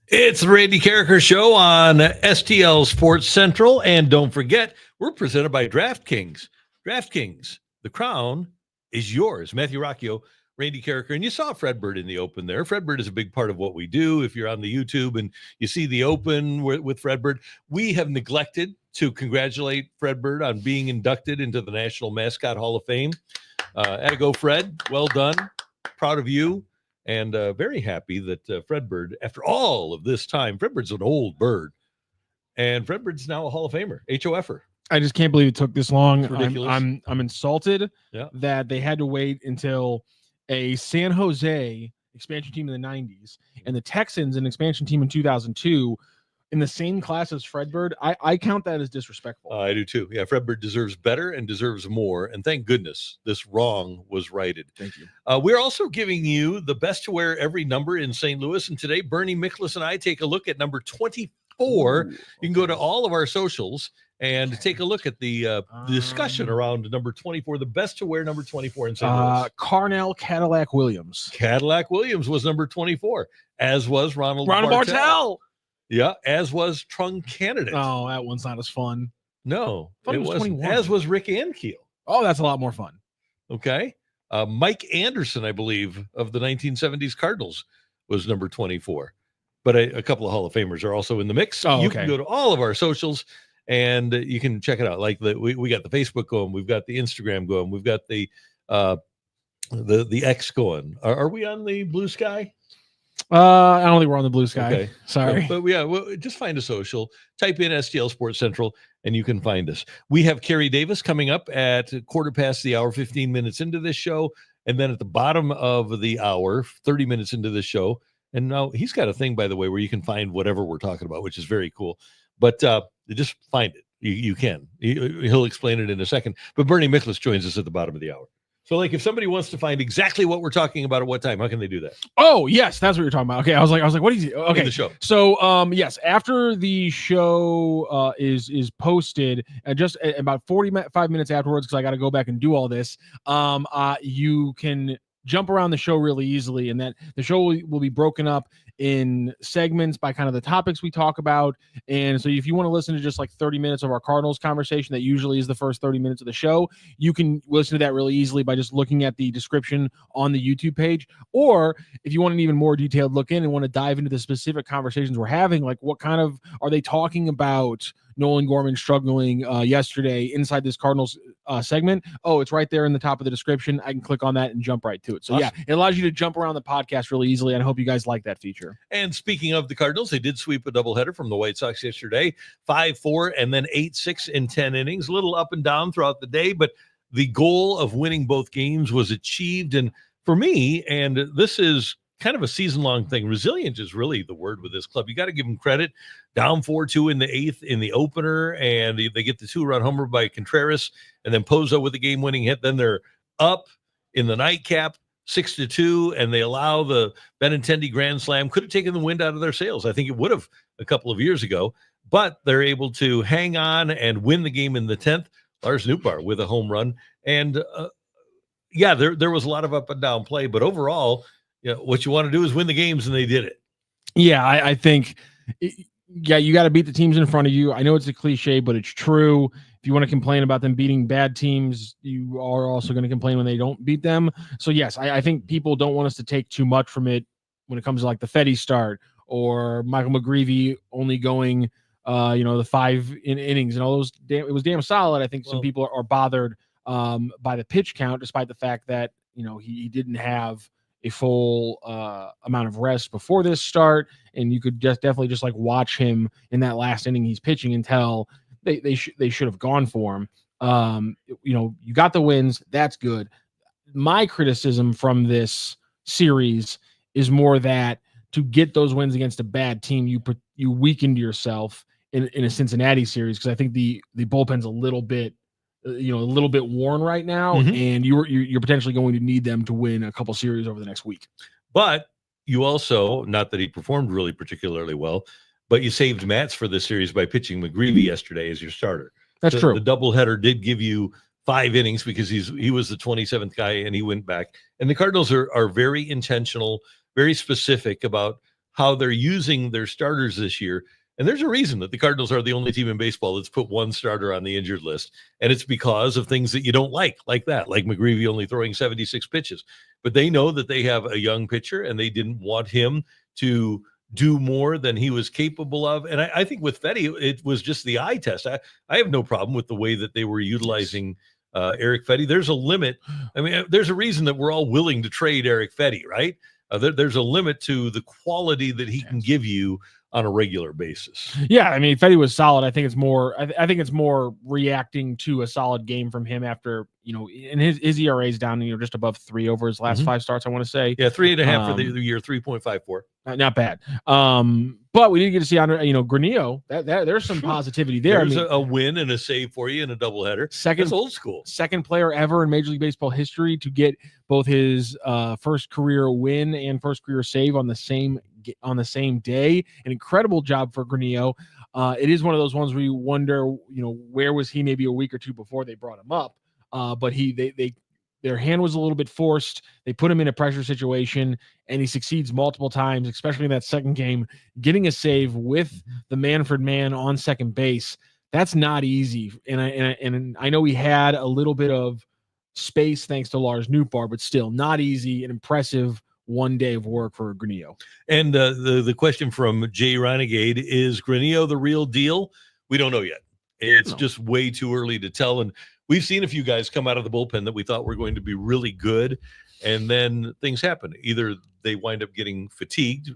It's the Randy Karraker Show on STL Sports Central. And don't forget, we're presented by DraftKings. DraftKings, the crown is yours. Matthew Rocchio, Randy Karraker. And you saw Fredbird in the Open there. Fredbird is a big part of what we do. If you're on the YouTube and you see the Open with Fredbird, we have neglected to congratulate Fredbird on being inducted into the National Mascot Hall of Fame. Atta Fred. Well done. Proud of you. And very happy that Fredbird, after all of this time, Fredbird's an old bird, and Fredbird's now a Hall of Famer, HOFer. I just can't believe it took this long. It's ridiculous. I'm insulted that they had to wait until a San Jose expansion team in the 90s and the Texans, an expansion team in 2002, in the same class as Fredbird. I count that as disrespectful. I do too. Yeah, Fredbird deserves better and deserves more. And thank goodness this wrong was righted. Thank you. We're also giving you the best to wear every number in St. Louis. And today, Bernie, Miklas, and I take a look at number 24. You can go to all of our socials and take a look at the discussion around number 24, the best to wear number 24 in St. Louis. Carnell Cadillac Williams. Cadillac Williams was number 24, as was Ronald Bartel. Yeah, as was Trung Candidate. Oh, that one's not as fun. No, it wasn't. As was Rick Ankiel. Oh, that's a lot more fun. Okay. Mike Anderson, I believe, of the 1970s Cardinals was number 24. But a couple of Hall of Famers are also in the mix. Oh, you can go to all of our socials and you can check it out. Like we got the Facebook going, we've got the Instagram going, we've got the X going. Are we on the Blue Sky? I don't think we're on the Blue Sky. Okay. Sorry. But just find a social, type in STL Sports Central, and you can find us. We have Carey Davis coming up at 1:15, 15 minutes into this show. And then at the bottom of the hour, 30 minutes into this show. And now he's got a thing, by the way, where you can find whatever we're talking about, which is very cool. But just find it. You can. He'll explain it in a second. But Bernie Miklas joins us at the bottom of the hour. So, like, if somebody wants to find exactly what we're talking about at what time, how can they do that? Oh, yes, that's what you're talking about. Okay, I was like, what is he? Okay, the show. So, yes, after the show is posted, just about 45 minutes afterwards, because I got to go back and do all this. You can jump around the show really easily, and that the show will be broken up in segments by kind of the topics we talk about. And so if you want to listen to just like 30 minutes of our Cardinals conversation, that usually is the first 30 minutes of the show, you can listen to that really easily by just looking at the description on the YouTube page. Or if you want an even more detailed look in and want to dive into the specific conversations we're having, like what kind of are they talking about Nolan Gorman struggling yesterday inside this Cardinals segment? Oh, it's right there in the top of the description. I can click on that and jump right to it. So awesome. Yeah, it allows you to jump around the podcast really easily, and I hope you guys like that feature. And speaking of the Cardinals, they did sweep a doubleheader from the White Sox yesterday, 5-4 and then 8-6 in 10 innings, a little up and down throughout the day, but the goal of winning both games was achieved. And for me, and this is kind of a season-long thing, resilient is really the word with this club. You got to give them credit. Down 4-2 in the eighth in the opener, and they get the 2-run homer by Contreras, and then Pozo with the game-winning hit. Then they're up in the nightcap, 6-2, and they allow the Benintendi grand slam. Could have taken the wind out of their sails. I think it would have a couple of years ago, but they're able to hang on and win the game in the 10th. Lars Nootbaar with a home run. And, there was a lot of up and down play, but overall, what you want to do is win the games, and they did it. Yeah, I think you got to beat the teams in front of you. I know it's a cliche, but it's true. If you want to complain about them beating bad teams, you are also going to complain when they don't beat them. So, yes, I think people don't want us to take too much from it when it comes to like the Fetty start or Michael McGreevy only going, the 5 innings and all those. It was damn solid. I think some people are bothered by the pitch count, despite the fact that, he didn't have a full amount of rest before this start, and you could definitely just like watch him in that last inning he's pitching and tell they should have gone for him. You got the wins, that's good. My criticism from this series is more that to get those wins against a bad team, you weakened yourself in a Cincinnati series, because I think the bullpen's a little bit worn right now, and you're potentially going to need them to win a couple series over the next week. But you also, not that he performed really particularly well, but you saved Mats for this series by pitching McGreevy yesterday as your starter. That's true. The doubleheader did give you 5 innings because he was the 27th guy and he went back. And the Cardinals are very intentional, very specific about how they're using their starters this year. And there's a reason that the Cardinals are the only team in baseball that's put one starter on the injured list. And it's because of things that you don't like that, like McGreevy only throwing 76 pitches. But they know that they have a young pitcher, and they didn't want him to do more than he was capable of. And I think with Fetty, it was just the eye test. I have no problem with the way that they were utilizing Eric Fetty. There's a limit. I mean, there's a reason that we're all willing to trade Eric Fetty, right? There's a limit to the quality that he can give you on a regular basis. Yeah, I mean, Fetty was solid. I think it's more. I think it's more reacting to a solid game from him after, and his ERA is down, just above 3 over his last 5 starts. I want to say, yeah, 3.5 for the year, 3.54. Not bad. But we did get to see Granillo. That there's some positivity there. There's a win and a save for you in a doubleheader. That's old school. Second player ever in Major League Baseball history to get both his first career win and first career save on the same day. An incredible job for Granillo. It is one of those ones where you wonder, where was he maybe a week or two before they brought him up? But their hand was a little bit forced. They put him in a pressure situation, and he succeeds multiple times, especially in that second game, getting a save with the Manfred man on second base. That's not easy. And I know he had a little bit of space thanks to Lars Nootbaar, but still not easy. An impressive one day of work for Granillo. And the question from Jay Renegade, is Granillo the real deal? We don't know yet. It's just way too early to tell. And we've seen a few guys come out of the bullpen that we thought were going to be really good, and then things happen. Either they wind up getting fatigued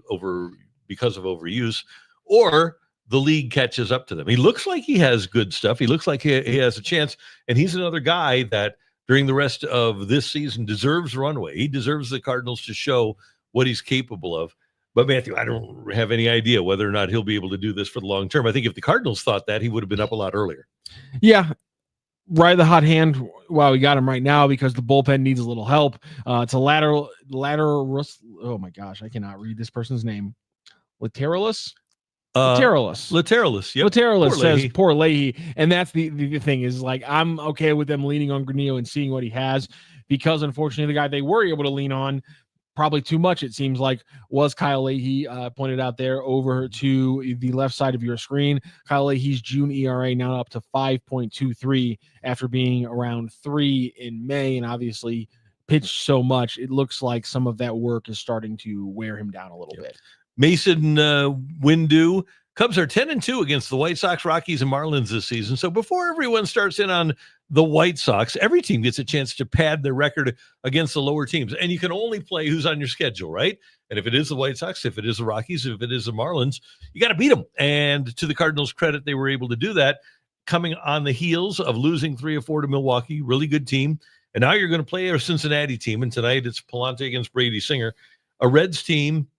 because of overuse, or the league catches up to them. He looks like he has good stuff. He looks like he has a chance, and he's another guy that during the rest of this season deserves runway. He deserves the Cardinals to show what he's capable of. But Matthew, I don't have any idea whether or not he'll be able to do this for the long term. I think if the Cardinals thought that, he would have been up a lot earlier. Yeah. Right, the hot hand. Wow, we got him right now because the bullpen needs a little help. It's a lateral. Oh my gosh, I cannot read this person's name. Lateralis. Lateralis. Yep. Lateralis says poor Leahy, and that's the thing is, like, I'm okay with them leaning on Granillo and seeing what he has, because unfortunately the guy they were able to lean on probably too much, it seems like, was Kyle Leahy, pointed out there over to the left side of your screen. Kyle Leahy's June ERA now up to 5.23 after being around 3 in May, and obviously pitched so much, it looks like some of that work is starting to wear him down a little bit. Mason Windu. Cubs are 10-2 against the White Sox, Rockies, and Marlins this season. So before everyone starts in on the White Sox, every team gets a chance to pad their record against the lower teams. And you can only play who's on your schedule, right? And if it is the White Sox, if it is the Rockies, if it is the Marlins, you got to beat them. And to the Cardinals' credit, they were able to do that, coming on the heels of losing 3 or 4 to Milwaukee. Really good team. And now you're going to play a Cincinnati team. And tonight it's Palante against Brady Singer, a Reds team.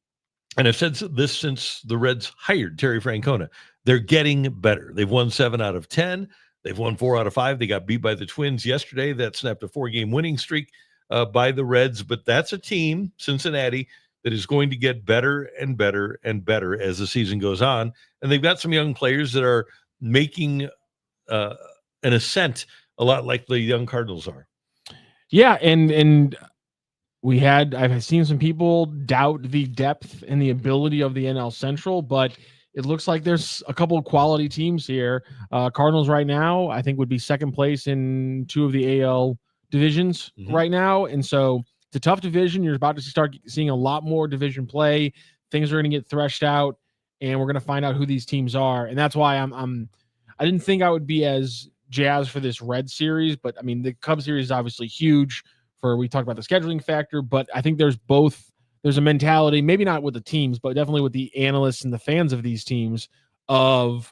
And I've said this since the Reds hired Terry Francona. They're getting better. They've won 7 out of 10. They've won 4 out of 5. They got beat by the Twins yesterday. That snapped a 4-game winning streak by the Reds. But that's a team, Cincinnati, that is going to get better and better and better as the season goes on. And they've got some young players that are making an ascent a lot like the young Cardinals are. Yeah, and I've seen some people doubt the depth and the ability of the NL Central, but it looks like there's a couple of quality teams here. Cardinals right now, I think, would be second place in 2 of the AL divisions right now. And so it's a tough division. You're about to start seeing a lot more division play. Things are going to get threshed out, and we're going to find out who these teams are. And that's why I didn't think I would be as jazzed for this Red series, but I mean, the Cubs series is obviously huge. We talked about the scheduling factor, but I think there's a mentality, maybe not with the teams, but definitely with the analysts and the fans of these teams, of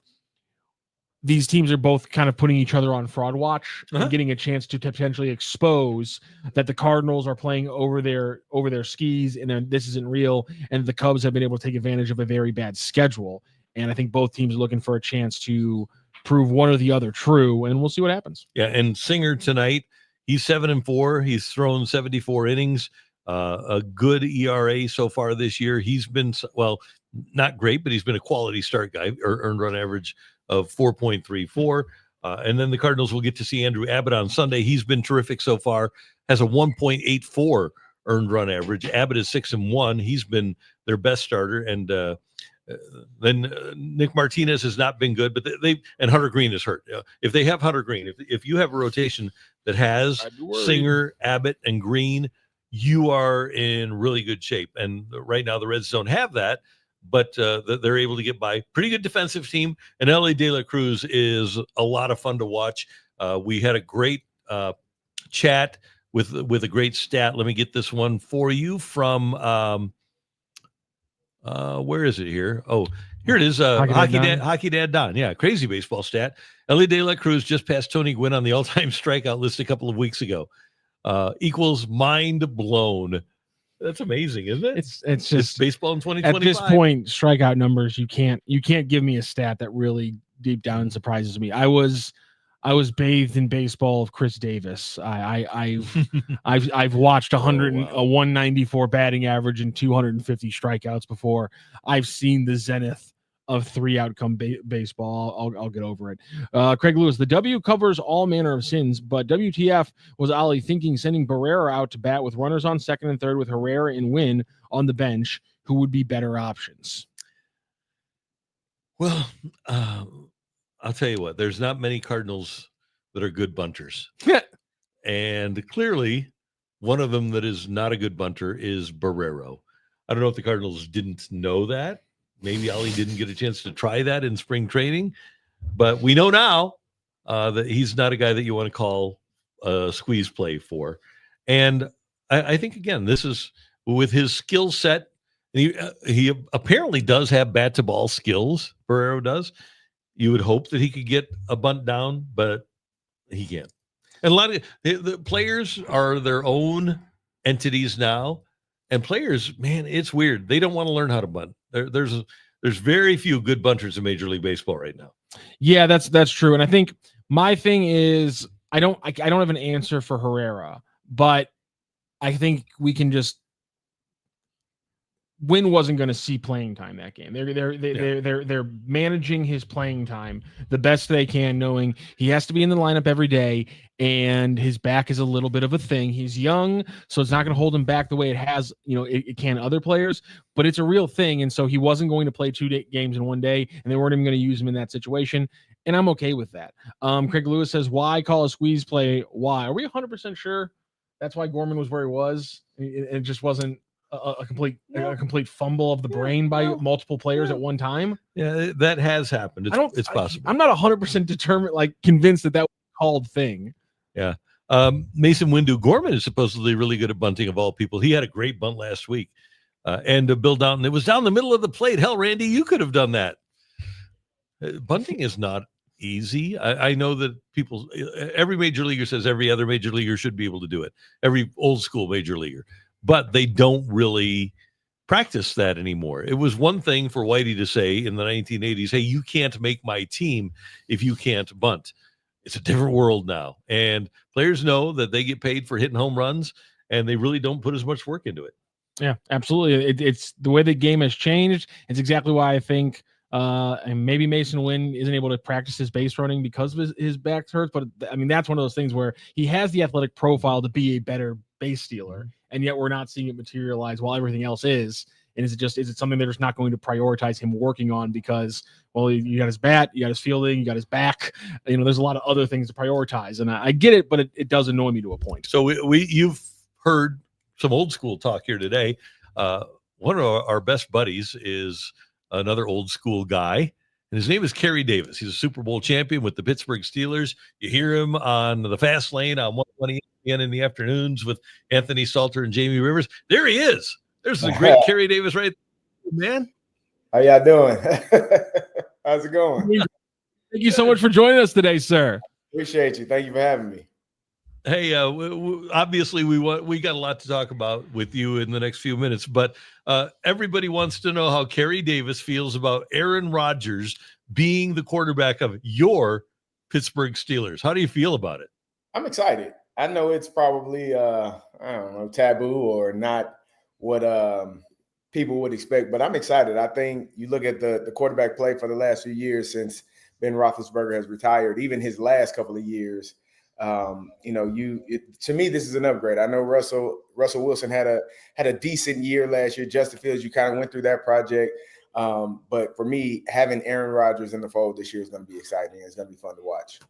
these teams are both kind of putting each other on fraud watch and getting a chance to potentially expose that the Cardinals are playing over their skis and then this isn't real. And the Cubs have been able to take advantage of a very bad schedule. And I think both teams are looking for a chance to prove one or the other true, and we'll see what happens. Yeah. And Singer tonight, he's 7-4. He's thrown 74 innings, a good ERA so far this year. He's been, well, not great, but he's been a quality start guy, or earned run average of 4.34. And then the Cardinals will get to see Andrew Abbott on Sunday. He's been terrific so far, has a 1.84 earned run average. Abbott is 6-1. He's been their best starter, and then Nick Martinez has not been good, but and Hunter Green is hurt. If they have Hunter Green, if you have a rotation that has Singer, Abbott, and Green, you are in really good shape. And right now the Reds don't have that, but they're able to get by. Pretty good defensive team, and Elly De La Cruz is a lot of fun to watch. We had a great chat with a great stat. Let me get this one for you from where is it here? Oh, here it is. Hockey Dad Don. Yeah, crazy baseball stat. Elly De La Cruz just passed Tony Gwynn on the all-time strikeout list a couple of weeks ago. Equals mind blown. That's amazing, isn't it? It's just baseball in 2025. At this point, strikeout numbers, you can't give me a stat that really deep down surprises me. I was bathed in baseball of Chris Davis. I've watched 194 batting average and 250 strikeouts before. I've seen the zenith of 3 outcome baseball. I'll get over it. Craig Lewis, the W covers all manner of sins, but WTF was Ollie thinking sending Barrera out to bat with runners on second and third with Herrera and Wynn on the bench, who would be better options? Well, I'll tell you what, there's not many Cardinals that are good bunters. And clearly one of them that is not a good bunter is Barrero. I don't know if the Cardinals didn't know that. Maybe Ollie didn't get a chance to try that in spring training, but we know now that he's not a guy that you want to call a squeeze play for. And I think, again, this is with his skill set. He apparently does have bat to ball skills. Barrero does. You would hope that he could get a bunt down, but he can't. And a lot of the players are their own entities now. And players, man, it's weird. They don't want to learn how to bunt. There's very few good bunters in Major League Baseball right now. Yeah, that's true. And I think my thing is I don't have an answer for Herrera, but I think we can just Wynn wasn't going to see playing time that game. They're managing his playing time the best they can, knowing he has to be in the lineup every day, and his back is a little bit of a thing. He's young, so it's not going to hold him back the way it has, it can other players, but it's a real thing. And so he wasn't going to play 2 games in one day, and they weren't even going to use him in that situation. And I'm okay with that. Craig Lewis says, why call a squeeze play? Why? Are we 100% sure that's why Gorman was where he was? It just wasn't a complete fumble of the brain by multiple players at one time. Yeah, that has happened. It's possible. I'm not 100% determined, convinced that was a called thing. Yeah. Mason Windu Gorman is supposedly really good at bunting of all people. He had a great bunt last week. And Bill Downton, it was down the middle of the plate. Hell, Randy, you could have done that. Bunting is not easy. I know that every major leaguer says every other major leaguer should be able to do it. Every old school major leaguer. But they don't really practice that anymore. It was one thing for Whitey to say in the 1980s, hey, you can't make my team if you can't bunt. It's a different world now. And players know that they get paid for hitting home runs, and they really don't put as much work into it. Yeah, absolutely. It's the way the game has changed. It's exactly why I think and maybe Mason Wynn isn't able to practice his base running because of his back hurts. But I mean, that's one of those things where he has the athletic profile to be a better base stealer, and yet we're not seeing it materialize while everything else is. And is it something they're just not going to prioritize him working on because, well, you got his bat, you got his fielding, you got his back. There's a lot of other things to prioritize, and I get it, but it does annoy me to a point. So you've heard some old school talk here today. One of our best buddies is another old school guy, and his name is Carey Davis. He's a Super Bowl champion with the Pittsburgh Steelers. You hear him on the fast lane on 120 in the afternoons with Anthony Salter and Jamie Rivers. There he is. There's the great Carey Davis right there, man. How y'all doing? How's it going? Thank you so much for joining us today, sir. Appreciate you. Thank you for having me. Hey, obviously we got a lot to talk about with you in the next few minutes, but everybody wants to know how Carey Davis feels about Aaron Rodgers being the quarterback of your Pittsburgh Steelers. How do you feel about it? I'm excited. I know it's probably taboo or not what people would expect, but I'm excited. I think you look at the quarterback play for the last few years since Ben Roethlisberger has retired, even his last couple of years. To me, this is an upgrade. I know Russell Wilson had a decent year last year. Justin Fields, you kind of went through that project. But for me, having Aaron Rodgers in the fold this year is going to be exciting. It's going to be fun to watch.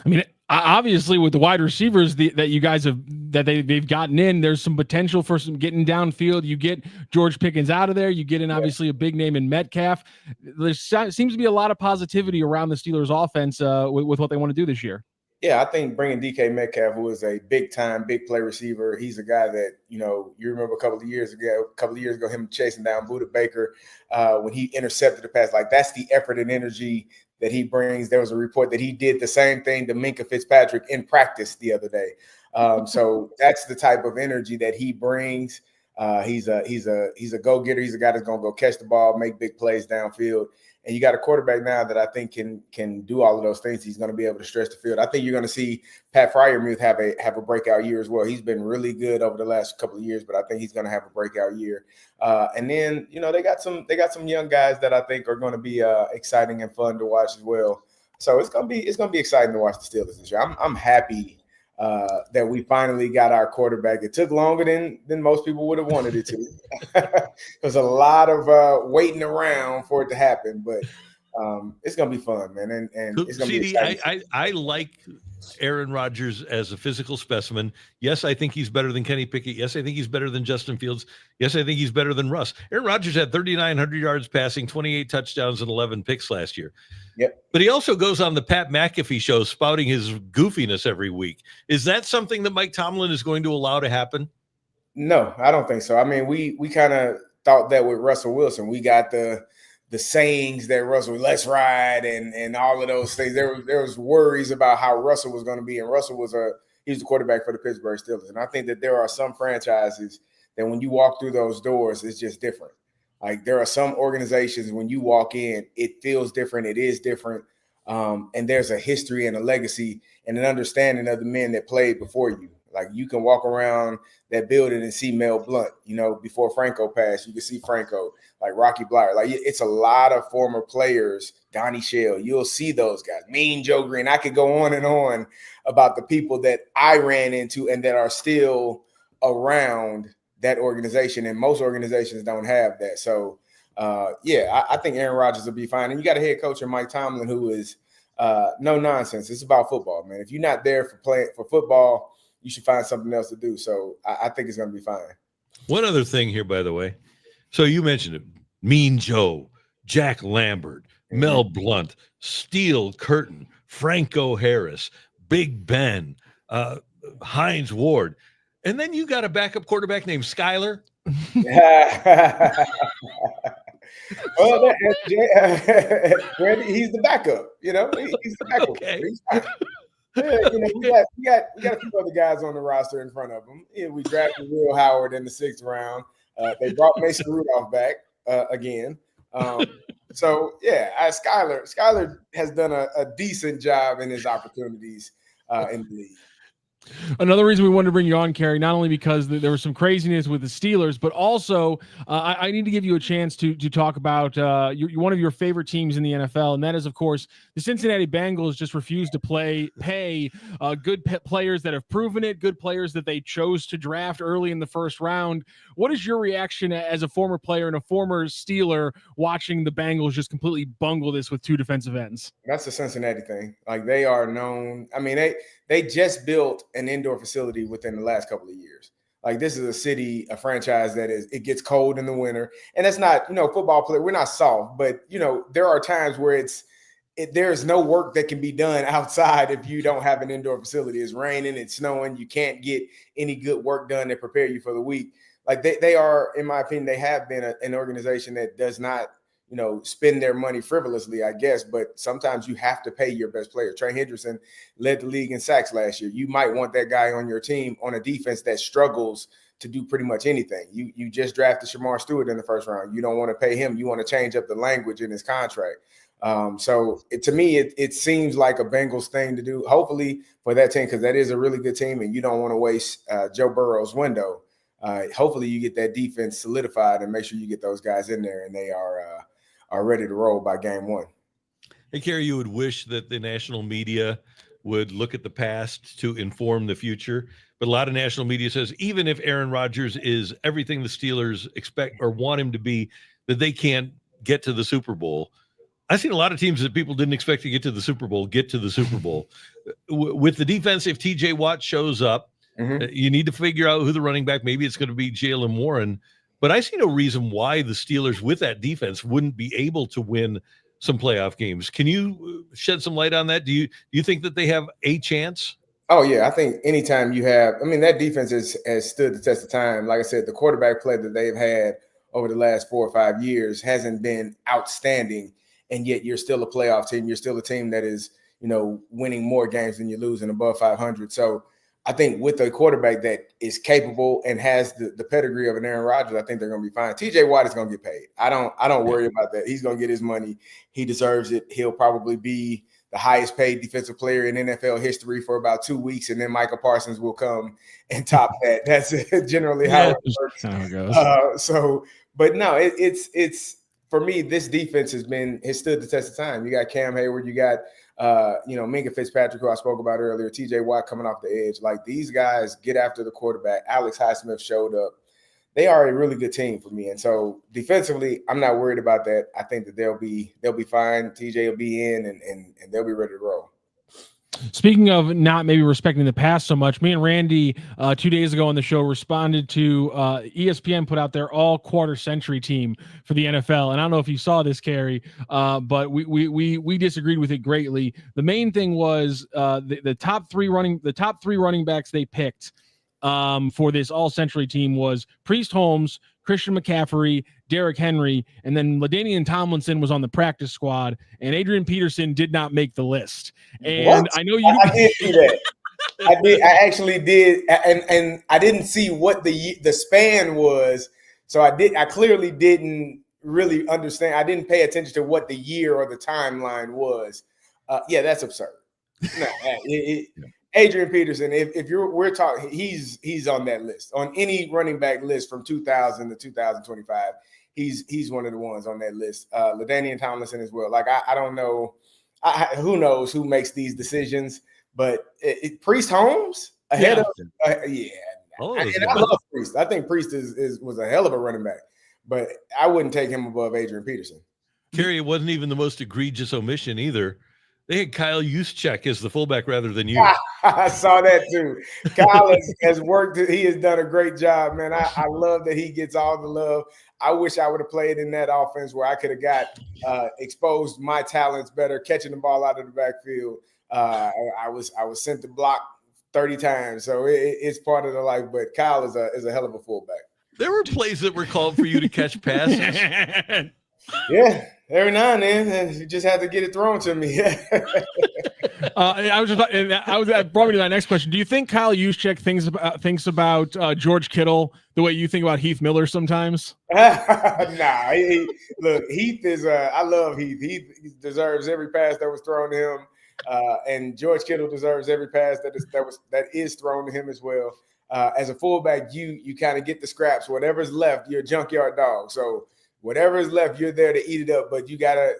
I mean, obviously, with the wide receivers that you guys they've gotten in, there's some potential for some getting downfield. You get George Pickens out of there. You get in obviously a big name in Metcalf. There seems to be a lot of positivity around the Steelers' offense with what they want to do this year. Yeah, I think bringing DK Metcalf, who is a big play receiver, he's a guy that, you remember a couple of years ago, him chasing down Budda Baker when he intercepted the pass. Like, that's the effort and energy that he brings. There was a report that he did the same thing to Minkah Fitzpatrick in practice the other day. So that's the type of energy that he brings. He's a go-getter. He's a guy that's going to go catch the ball, make big plays downfield. And you got a quarterback now that I think can do all of those things. He's going to be able to stretch the field. I think you're going to see Pat Freiermuth have a breakout year as well. He's been really good over the last couple of years, but I think he's going to have a breakout year. And then they got some young guys that I think are going to be exciting and fun to watch as well. So it's going to be exciting to watch the Steelers this year. I'm happy that we finally got our quarterback. It took longer than most people would have wanted it to. There's a lot of waiting around for it to happen, but it's going to be fun, man. And it's going to be exciting. I like Aaron Rodgers as a physical specimen. Yes, I think he's better than Kenny Pickett. Yes, I think he's better than Justin Fields. Yes, I think he's better than Russ. Aaron Rodgers had 3,900 yards passing, 28 touchdowns, and 11 picks last year. Yep. But he also goes on the Pat McAfee show spouting his goofiness every week. Is that something that Mike Tomlin is going to allow to happen? No, I don't think so. I mean, we kind of thought that with Russell Wilson. We got the sayings that Russell, let's ride, and all of those things. There was worries about how Russell was going to be, and Russell was the quarterback for the Pittsburgh Steelers. And I think that there are some franchises that when you walk through those doors, it's just different. Like, there are some organizations when you walk in, it feels different. It is different. And there's a history and a legacy and an understanding of the men that played before you. Like, you can walk around that building and see Mel Blount, before Franco passed, you can see Franco, like Rocky Blyer. Like, it's a lot of former players, Donnie Shell. You'll see those guys, Mean Joe Green. I could go on and on about the people that I ran into and that are still around that organization. And most organizations don't have that. So, I think Aaron Rodgers will be fine. And you got a head coach in Mike Tomlin who is no nonsense. It's about football, man. If you're not there for football, you should find something else to do. So I think it's going to be fine. One other thing here, by the way. So you mentioned it. Mean Joe, Jack Lambert, Mel Blount, Steel Curtin, Franco Harris, Big Ben, Hines Ward. And then you got a backup quarterback named Skyler. Well, he's the backup. He's the backup. Okay. We got a few other guys on the roster in front of him. Yeah, we drafted Will Howard in the 6th round. They brought Mason Rudolph back again. Skyler has done a decent job in his opportunities in the league. Another reason we wanted to bring you on, Carey, not only because there was some craziness with the Steelers, but also I need to give you a chance to talk about one of your favorite teams in the NFL, and that is, of course, the Cincinnati Bengals just refused to pay good players that have proven it, good players that they chose to draft early in the 1st round. What is your reaction as a former player and a former Steeler watching the Bengals just completely bungle this with 2 defensive ends? That's the Cincinnati thing. Like, they are known. I mean, they just built an indoor facility within the last couple of years. Like, this is a franchise that it gets cold in the winter. And that's not, football player. We're not soft, but there are times where there is no work that can be done outside if you don't have an indoor facility. It's raining, it's snowing. You can't get any good work done to prepare you for the week. Like, they are, in my opinion, they have been an organization that does not, spend their money frivolously, I guess, but sometimes you have to pay your best player. Trey Hendrickson led the league in sacks last year. You might want that guy on your team on a defense that struggles to do pretty much anything. You just drafted Shamar Stewart in the 1st round. You don't want to pay him. You want to change up the language in his contract. To me, it seems like a Bengals thing to do, hopefully for that team, because that is a really good team and you don't want to waste Joe Burrow's window. Hopefully you get that defense solidified and make sure you get those guys in there and they are ready to roll by game 1. Hey, Carey, you would wish that the national media would look at the past to inform the future. But a lot of national media says even if Aaron Rodgers is everything the Steelers expect or want him to be, that they can't get to the Super Bowl. I've seen a lot of teams that people didn't expect to get to the Super Bowl get to the Super Bowl. With the defense, if TJ Watt shows up, you need to figure out who the running back, maybe it's going to be Jaylen Warren. But I see no reason why the Steelers with that defense wouldn't be able to win some playoff games. Can you shed some light on that? Do you think that they have a chance? Oh, yeah. I think anytime you have, that defense has stood the test of time. Like I said, the quarterback play that they've had over the last 4 or 5 years hasn't been outstanding. And yet you're still a playoff team. You're still a team that is, winning more games than you're losing above 500. So I think with a quarterback that is capable and has the pedigree of an Aaron Rodgers, I think they're going to be fine. TJ Watt is going to get paid. I don't worry about that. He's going to get his money. He deserves it. He'll probably be the highest paid defensive player in NFL history for about 2 weeks, and then Micah Parsons will come and top that. That's generally how it works. How it goes. But no, it's for me. This defense has stood the test of time. You got Cam Hayward, you got Minkah Fitzpatrick, who I spoke about earlier, TJ Watt coming off the edge. Like, these guys get after the quarterback. Alex Highsmith showed up. They are a really good team for me. And so defensively, I'm not worried about that. I think that they'll be fine. TJ will be in and they'll be ready to roll. Speaking of not maybe respecting the past so much, me and Randy 2 days ago on the show responded to ESPN put out their all quarter century team for the NFL. And I don't know if you saw this, Carey, but we disagreed with it greatly. The main thing was the top three running backs they picked for this all century team was Priest Holmes, Christian McCaffrey, Derrick Henry, and then LaDainian Tomlinson was on the practice squad, and Adrian Peterson did not make the list. And what? I know you. I did see that. I actually did, and I didn't see what the span was, so I clearly didn't really understand. I didn't pay attention to what the year or the timeline was. Yeah, that's absurd. No, Adrian Peterson, we're talking, he's on that list, on any running back list from 2000 to 2025. He's one of the ones on that list. LaDainian Tomlinson as well. Like, I don't know, who knows who makes these decisions, but Priest Holmes ahead of I love Priest. I think Priest was a hell of a running back, but I wouldn't take him above Adrian Peterson. Kerry, it wasn't even the most egregious omission either. They had Kyle Juszczyk as the fullback rather than you. I saw that too. Kyle has worked. He has done a great job, man. I love that he gets all the love. I wish I would have played in that offense where I could have got exposed my talents better, catching the ball out of the backfield. I was sent to block 30 times, so it's part of the life. But Kyle is a hell of a fullback. There were plays that were called for you to catch passes. Yeah, every now and then, you just have to get it thrown to me. That brought me to that next question. Do you think Kyle Juszczyk thinks about George Kittle the way you think about Heath Miller sometimes? Nah, look, Heath is. I love Heath. Heath deserves every pass that was thrown to him, and George Kittle deserves every pass that is thrown to him as well. As a fullback, you kind of get the scraps. Whatever's left, you're a junkyard dog. So whatever is left, you're there to eat it up, but you gotta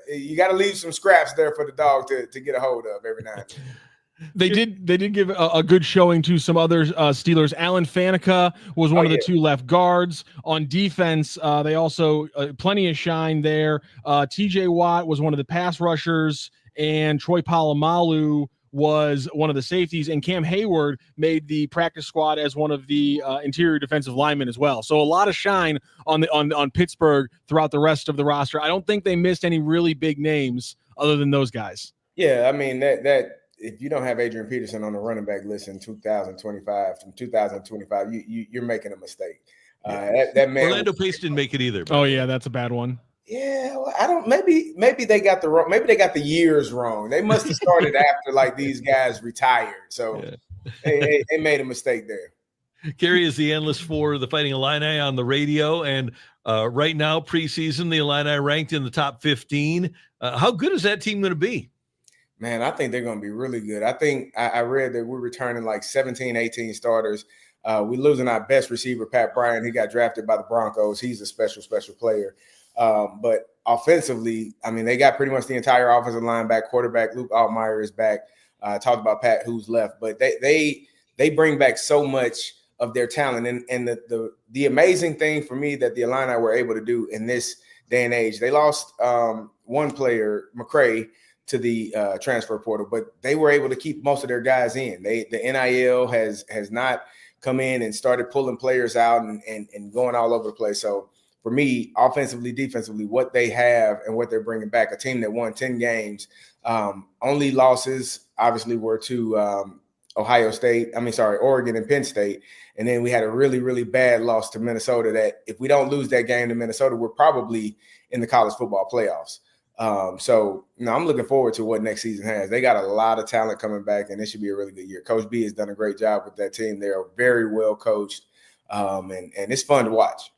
leave some scraps there for the dog to get a hold of every now and then. They did give a good showing to some other Steelers. Alan Faneca was one of the two left guards. On defense, they also plenty of shine there. TJ Watt was one of the pass rushers, and Troy Polamalu was one of the safeties, and Cam Hayward made the practice squad as one of the interior defensive linemen as well. So a lot of shine on Pittsburgh throughout the rest of the roster. I don't think they missed any really big names other than those guys. Yeah, I mean that if you don't have Adrian Peterson on the running back list in 2025, from 2025, you're making a mistake. That man, Orlando Pace didn't make it either. Oh yeah, that's a bad one. Yeah, well, I don't. Maybe they got the years wrong. They must have started after like these guys retired, so they made a mistake there. Carey is the analyst for the Fighting Illini on the radio, and right now preseason the Illini ranked in the top 15. How good is that team going to be? Man, I think they're going to be really good. I think I read that we're returning like 17, 18 starters. We're losing our best receiver, Pat Bryant. He got drafted by the Broncos. He's a special player. But offensively, I mean, they got pretty much the entire offensive line back. Quarterback Luke Altmaier is back. Talked about Pat, who's left, but they bring back so much of their talent. And the amazing thing for me that the Illini were able to do in this day and age, they lost one player, McCray, to the transfer portal, but they were able to keep most of their guys in. The NIL has not come in and started pulling players out and going all over the place. So for me, offensively, defensively, what they have and what they're bringing back, a team that won 10 games, only losses obviously were to Oregon and Penn State. And then we had a really, really bad loss to Minnesota that if we don't lose that game to Minnesota, we're probably in the college football playoffs. So I'm looking forward to what next season has. They got a lot of talent coming back, and it should be a really good year. Coach B has done a great job with that team. They're very well coached, and it's fun to watch.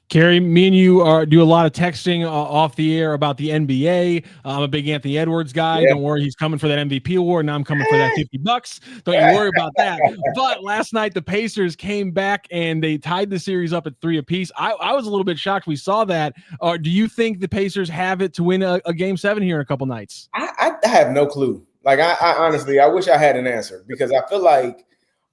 Carey, me and you do a lot of texting off the air about the NBA. I'm a big Anthony Edwards guy. Yeah. Don't worry, he's coming for that MVP award. Now I'm coming for that $50. Don't you worry about that. But last night, the Pacers came back and they tied the series up at 3 apiece. I was a little bit shocked we saw that. Do you think the Pacers have it to win a Game 7 here in a couple nights? I have no clue. Like, I honestly, I wish I had an answer because I feel like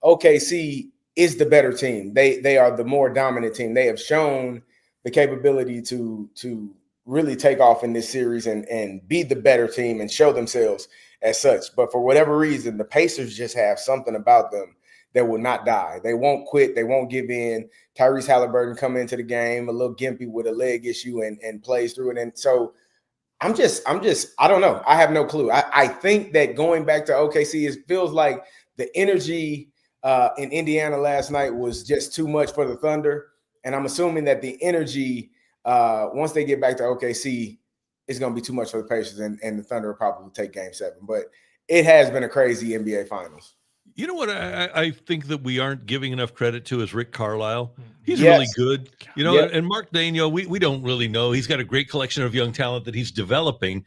OKC is the better team. They are the more dominant team. They have shown the capability to really take off in this series and be the better team and show themselves as such. But for whatever reason, the Pacers just have something about them that will not die. They won't quit. They won't give in. Tyrese Halliburton come into the game a little gimpy with a leg issue and plays through it. And so I don't know. I have no clue. I think that going back to OKC, it feels like the energy in Indiana last night was just too much for the Thunder. And I'm assuming that the energy, once they get back to OKC, is going to be too much for the Pacers, and the Thunder will probably take Game 7. But it has been a crazy NBA Finals. You know what I think that we aren't giving enough credit to is Rick Carlisle. He's really good. You know, and Mark Daigneault, we don't really know. He's got a great collection of young talent that he's developing,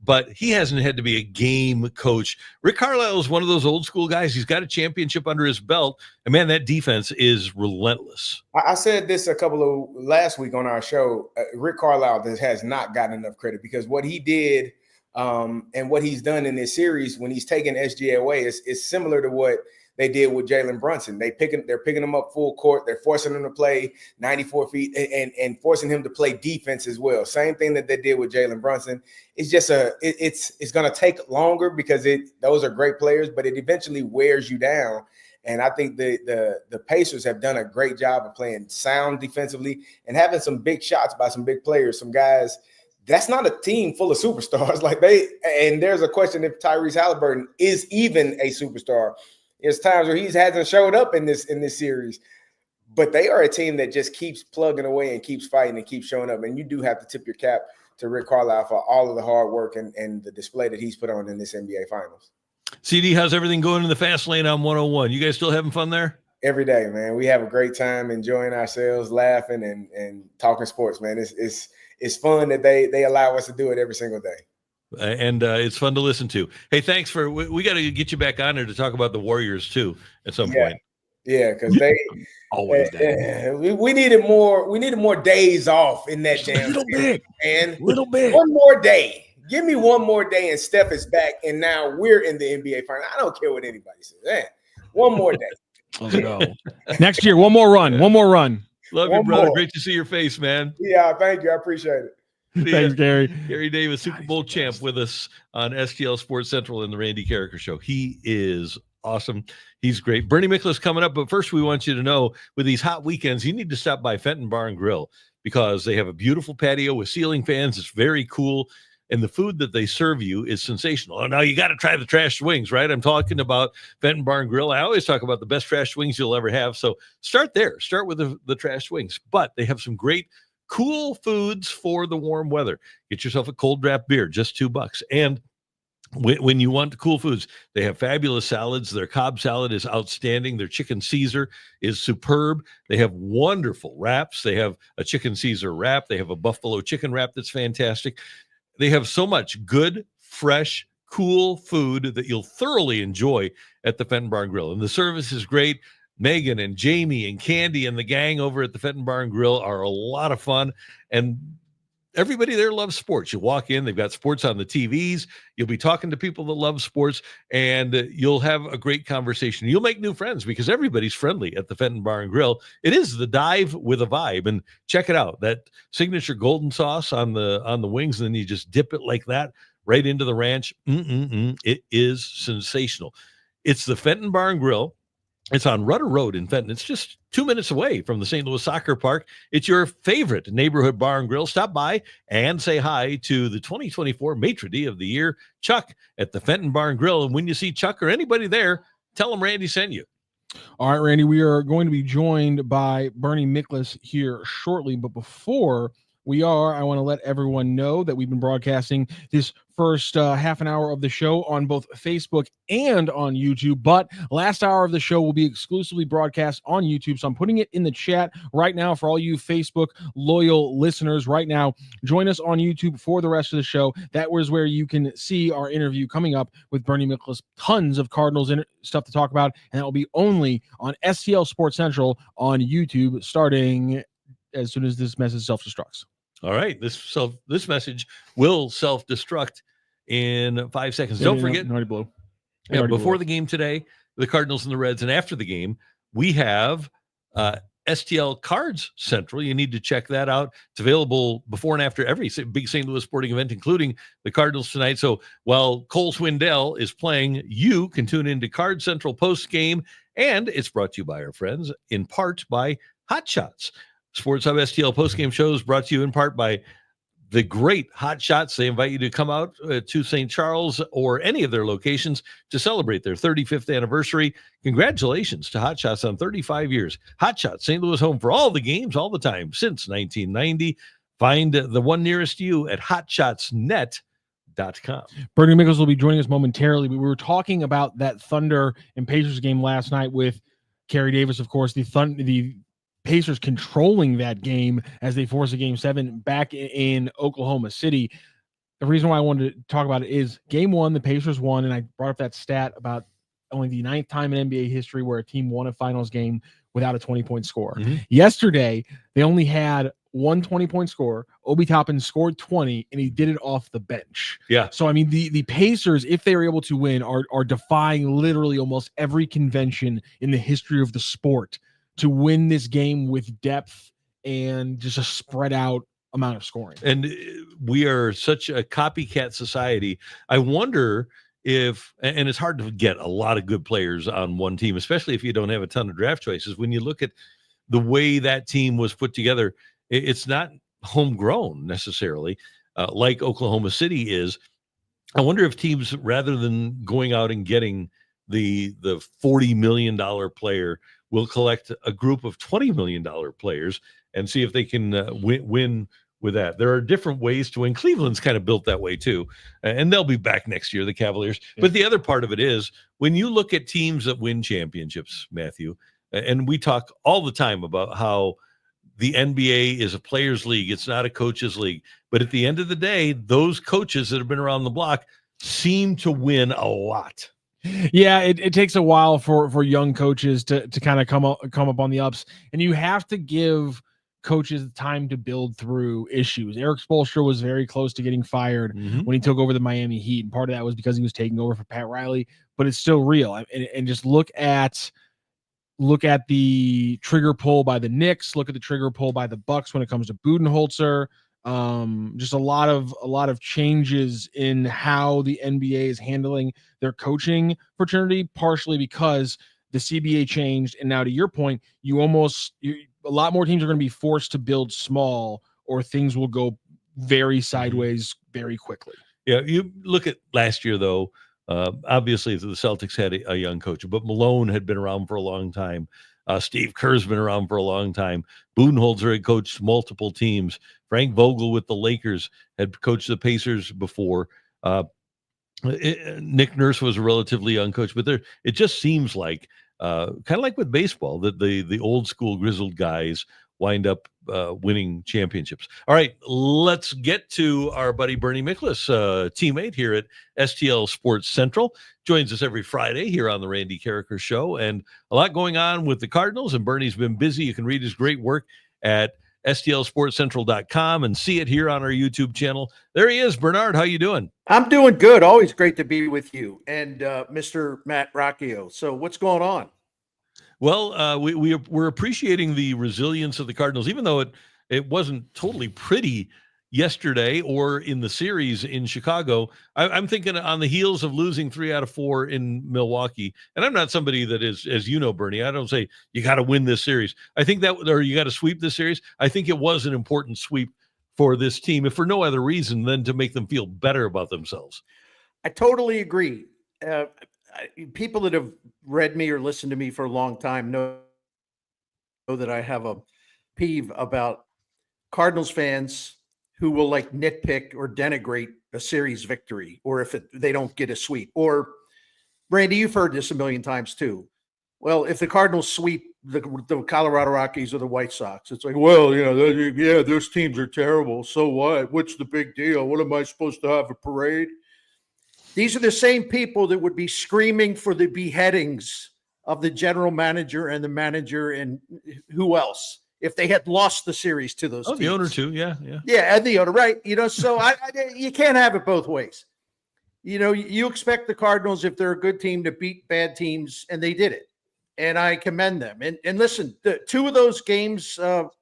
but he hasn't had to be a game coach. Rick Carlisle is one of those old school guys. He's got a championship under his belt. And, man, that defense is relentless. I said this last week on our show. Rick Carlisle has not gotten enough credit because what he did and what he's done in this series when he's taken SGA away is similar to what they did with Jalen Brunson. They're picking him up full court. They're forcing him to play 94 feet and forcing him to play defense as well. Same thing that they did with Jalen Brunson. It's just it's going to take longer because those are great players, but it eventually wears you down. And I think the Pacers have done a great job of playing sound defensively and having some big shots by some big players, some guys. That's not a team full of superstars. And there's a question if Tyrese Halliburton is even a superstar. There's times where he hasn't showed up in this series, but they are a team that just keeps plugging away and keeps fighting and keeps showing up. And you do have to tip your cap to Rick Carlisle for all of the hard work and the display that he's put on in this NBA Finals. CD, how's everything going in the fast lane on 101? You guys still having fun there? Every day, man. We have a great time enjoying ourselves, laughing and talking sports, man. It's fun that they allow us to do it every single day. And it's fun to listen to. Hey, thanks for we got to get you back on there to talk about the Warriors too at some point. Yeah, because they always we needed more days off in that damn little bit. One more day. Give me one more day and Steph is back, and now we're in the NBA Finals. I don't care what anybody says. Man, one more day. Let's go. Next year, one more run. Love you, brother. Great to see your face, man. Yeah, thank you. I appreciate it. Thanks, Carey. Carey Davis, Super Bowl champ, with us on STL Sports Central and the Randy Karraker Show. He is awesome. He's great. Bernie Miklas coming up, but first we want you to know, with these hot weekends, you need to stop by Fenton Bar and Grill because they have a beautiful patio with ceiling fans. It's very cool, and the food that they serve you is sensational. Oh, now you got to try the trash wings, right? I'm talking about Fenton Bar and Grill. I always talk about the best trash wings you'll ever have, so start there. Start with the trash wings, but they have some great cool foods for the warm weather. Get yourself a cold draft beer, just $2. And when you want cool foods, they have fabulous salads. Their Cobb salad is outstanding. Their chicken Caesar is superb. They have wonderful wraps. They have a chicken Caesar wrap. They have a buffalo chicken wrap that's fantastic. They have so much good, fresh, cool food that you'll thoroughly enjoy at the Fenton Bar and Grill. And the service is great. Megan and Jamie and Candy and the gang over at the Fenton Bar and Grill are a lot of fun. And everybody there loves sports. You walk in, they've got sports on the TVs. You'll be talking to people that love sports, and you'll have a great conversation. You'll make new friends because everybody's friendly at the Fenton Bar and Grill. It is the dive with a vibe, and check it out. That signature golden sauce on the wings, and then you just dip it like that right into the ranch. It is sensational. It's the Fenton Bar and Grill. It's on Rudder Road in Fenton. It's just 2 minutes away from the St. Louis Soccer Park. It's your favorite neighborhood bar and grill. Stop by and say hi to the 2024 Maitre d' of the Year, Chuck, at the Fenton Bar and Grill. And when you see Chuck or anybody there, tell them Randy sent you. All right, Randy, we are going to be joined by Bernie Miklas here shortly. But before I want to let everyone know that we've been broadcasting this first half an hour of the show on both Facebook and on YouTube, but last hour of the show will be exclusively broadcast on YouTube. So I'm putting it in the chat right now for all you Facebook loyal listeners right now. Join us on YouTube for the rest of the show. That was where you can see our interview coming up with Bernie Miklas. Tons of Cardinals stuff to talk about, and that will be only on STL Sports Central on YouTube starting as soon as this message self-destructs. All right, this message will self-destruct in 5 seconds. Don't forget, before the game today, the Cardinals and the Reds, and after the game, we have STL Cards Central. You need to check that out. It's available before and after every big St. Louis sporting event, including the Cardinals tonight. So while Cole Swindell is playing, you can tune into Card Central post-game, and it's brought to you by our friends, in part by Hot Shots. Sports Hub STL postgame shows brought to you in part by the great Hot Shots. They invite you to come out to St. Charles or any of their locations to celebrate their 35th anniversary. Congratulations to Hot Shots on 35 years. Hot Shots, St. Louis home for all the games, all the time, since 1990. Find the one nearest you at hotshotsnet.com. Bernie Miklas will be joining us momentarily, but we were talking about that Thunder and Pacers game last night with Carey Davis, of course, the Pacers controlling that game as they force a game 7 back in Oklahoma City. The reason why I wanted to talk about it is game 1, the Pacers won, and I brought up that stat about only the 9th time in NBA history where a team won a finals game without a 20-point score. Yesterday, they only had one 20-point score. Obi Toppin scored 20, and he did it off the bench. Yeah. So, I mean, the Pacers, if they were able to win, are defying literally almost every convention in the history of the sport to win this game with depth and just a spread out amount of scoring. And we are such a copycat society. I wonder if, and it's hard to get a lot of good players on one team, especially if you don't have a ton of draft choices. When you look at the way that team was put together, it's not homegrown necessarily, like Oklahoma City is. I wonder if teams, rather than going out and getting the $40 million player, will collect a group of $20 million players and see if they can win with that. There are different ways to win. Cleveland's kind of built that way too, and they'll be back next year, the Cavaliers. Yeah. But the other part of it is when you look at teams that win championships, Matthew, and we talk all the time about how the NBA is a players' league. It's not a coaches' league. But at the end of the day, those coaches that have been around the block seem to win a lot. Yeah, it takes a while for young coaches to kind of come up on the ups, and you have to give coaches time to build through issues. Eric Spoelstra was very close to getting fired when he took over the Miami Heat, and part of that was because he was taking over for Pat Riley, but it's still real. And just look at the trigger pull by the Knicks, look at the trigger pull by the Bucks when it comes to Budenholzer. Just a lot of changes in how the NBA is handling their coaching fraternity, partially because the CBA changed. And now to your point, a lot more teams are going to be forced to build small, or things will go very sideways very quickly. Yeah. You look at last year though, obviously the Celtics had a young coach, but Malone had been around for a long time. Steve Kerr's been around for a long time. Budenholzer had coached multiple teams. Frank Vogel with the Lakers had coached the Pacers before. Nick Nurse was a relatively young coach, but it just seems like kind of like with baseball that the old school grizzled guys wind up winning championships. All right, let's get to our buddy Bernie Miklas, teammate here at STL Sports Central. Joins us every Friday here on the Randy Karraker Show, and a lot going on with the Cardinals, and Bernie's been busy. You can read his great work at STLSportsCentral.com, and see it here on our YouTube channel. There he is. Bernard, how you doing? I'm doing good. Always great to be with you and Mr. Matt Rocchio. So what's going on? Well, we're appreciating the resilience of the Cardinals, even though it wasn't totally pretty yesterday or in the series in Chicago. I'm thinking on the heels of losing 3 out of 4 in Milwaukee, and I'm not somebody that is, as you know, Bernie, I don't say you got to win this series. I think that, or you got to sweep this series. I think it was an important sweep for this team, if for no other reason than to make them feel better about themselves. I totally agree. People that have read me or listened to me for a long time know that I have a peeve about Cardinals fans who will like nitpick or denigrate a series victory, or if they don't get a sweep. Or, Randy, you've heard this a million times too. Well, if the Cardinals sweep the Colorado Rockies or the White Sox, it's like, well, yeah, those teams are terrible. So what? What's the big deal? What am I supposed to have, a parade? These are the same people that would be screaming for the beheadings of the general manager and the manager and who else if they had lost the series to those teams. The owner too, yeah. Yeah, and the owner, right? So you can't have it both ways. You expect the Cardinals, if they're a good team, to beat bad teams, and they did it. And I commend them. And listen, the 2 of those games, both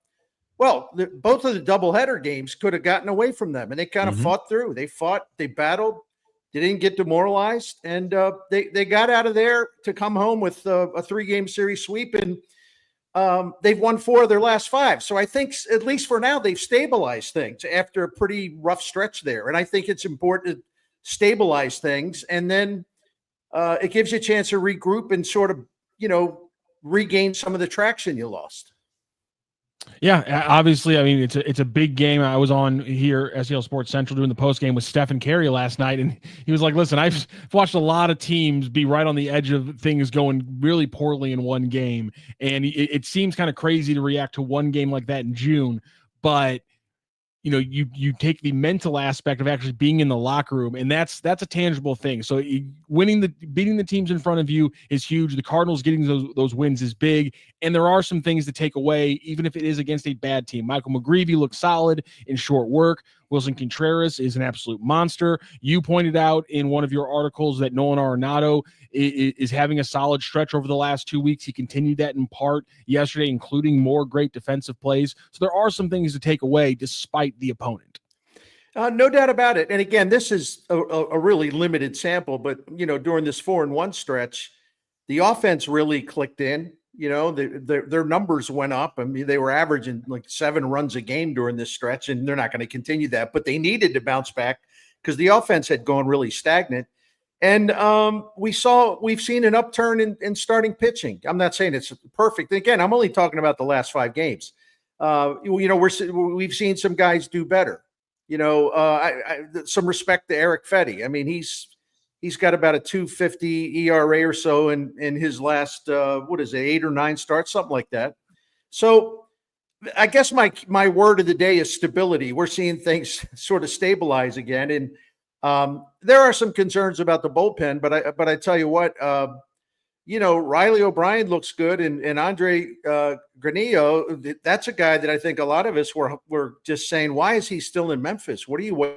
of the doubleheader games could have gotten away from them, and they kind of fought through. They fought, they battled. They didn't get demoralized, and they got out of there to come home with a 3-game series sweep, and they've won 4 of their last 5. So I think, at least for now, they've stabilized things after a pretty rough stretch there. And I think it's important to stabilize things, and then it gives you a chance to regroup and sort of, regain some of the traction you lost. Yeah, obviously, I mean, it's a big game. I was on here, SEL Sports Central, doing the post game with Stephen Carey last night, and he was like, listen, I've watched a lot of teams be right on the edge of things going really poorly in one game, and it seems kind of crazy to react to one game like that in June, but you take the mental aspect of actually being in the locker room, and that's a tangible thing. So beating the teams in front of you is huge. The Cardinals getting those wins is big, and there are some things to take away, even if it is against a bad team. Michael McGreevy looked solid in short work. Wilson Contreras is an absolute monster. You pointed out in one of your articles that Nolan Arenado is having a solid stretch over the last 2 weeks. He continued that in part yesterday, including more great defensive plays. So there are some things to take away despite the opponent. No doubt about it. And again, this is a really limited sample, but during this 4-1 stretch, the offense really clicked in. Their numbers went up. I mean, they were averaging like 7 runs a game during this stretch, and they're not going to continue that, but they needed to bounce back because the offense had gone really stagnant. And we've seen an upturn in starting pitching. I'm not saying it's perfect. Again, I'm only talking about the last 5 games. We've seen some guys do better. Some respect to Eric Fetty. I mean, he's got about a 2.50 ERA or so in his last 8 or 9 starts, something like that. So I guess my word of the day is stability. We're seeing things sort of stabilize again, and there are some concerns about the bullpen, but I tell you what, Riley O'Brien looks good, and Andre Granillo, that's a guy that I think a lot of us were just saying, why is he still in Memphis? What are you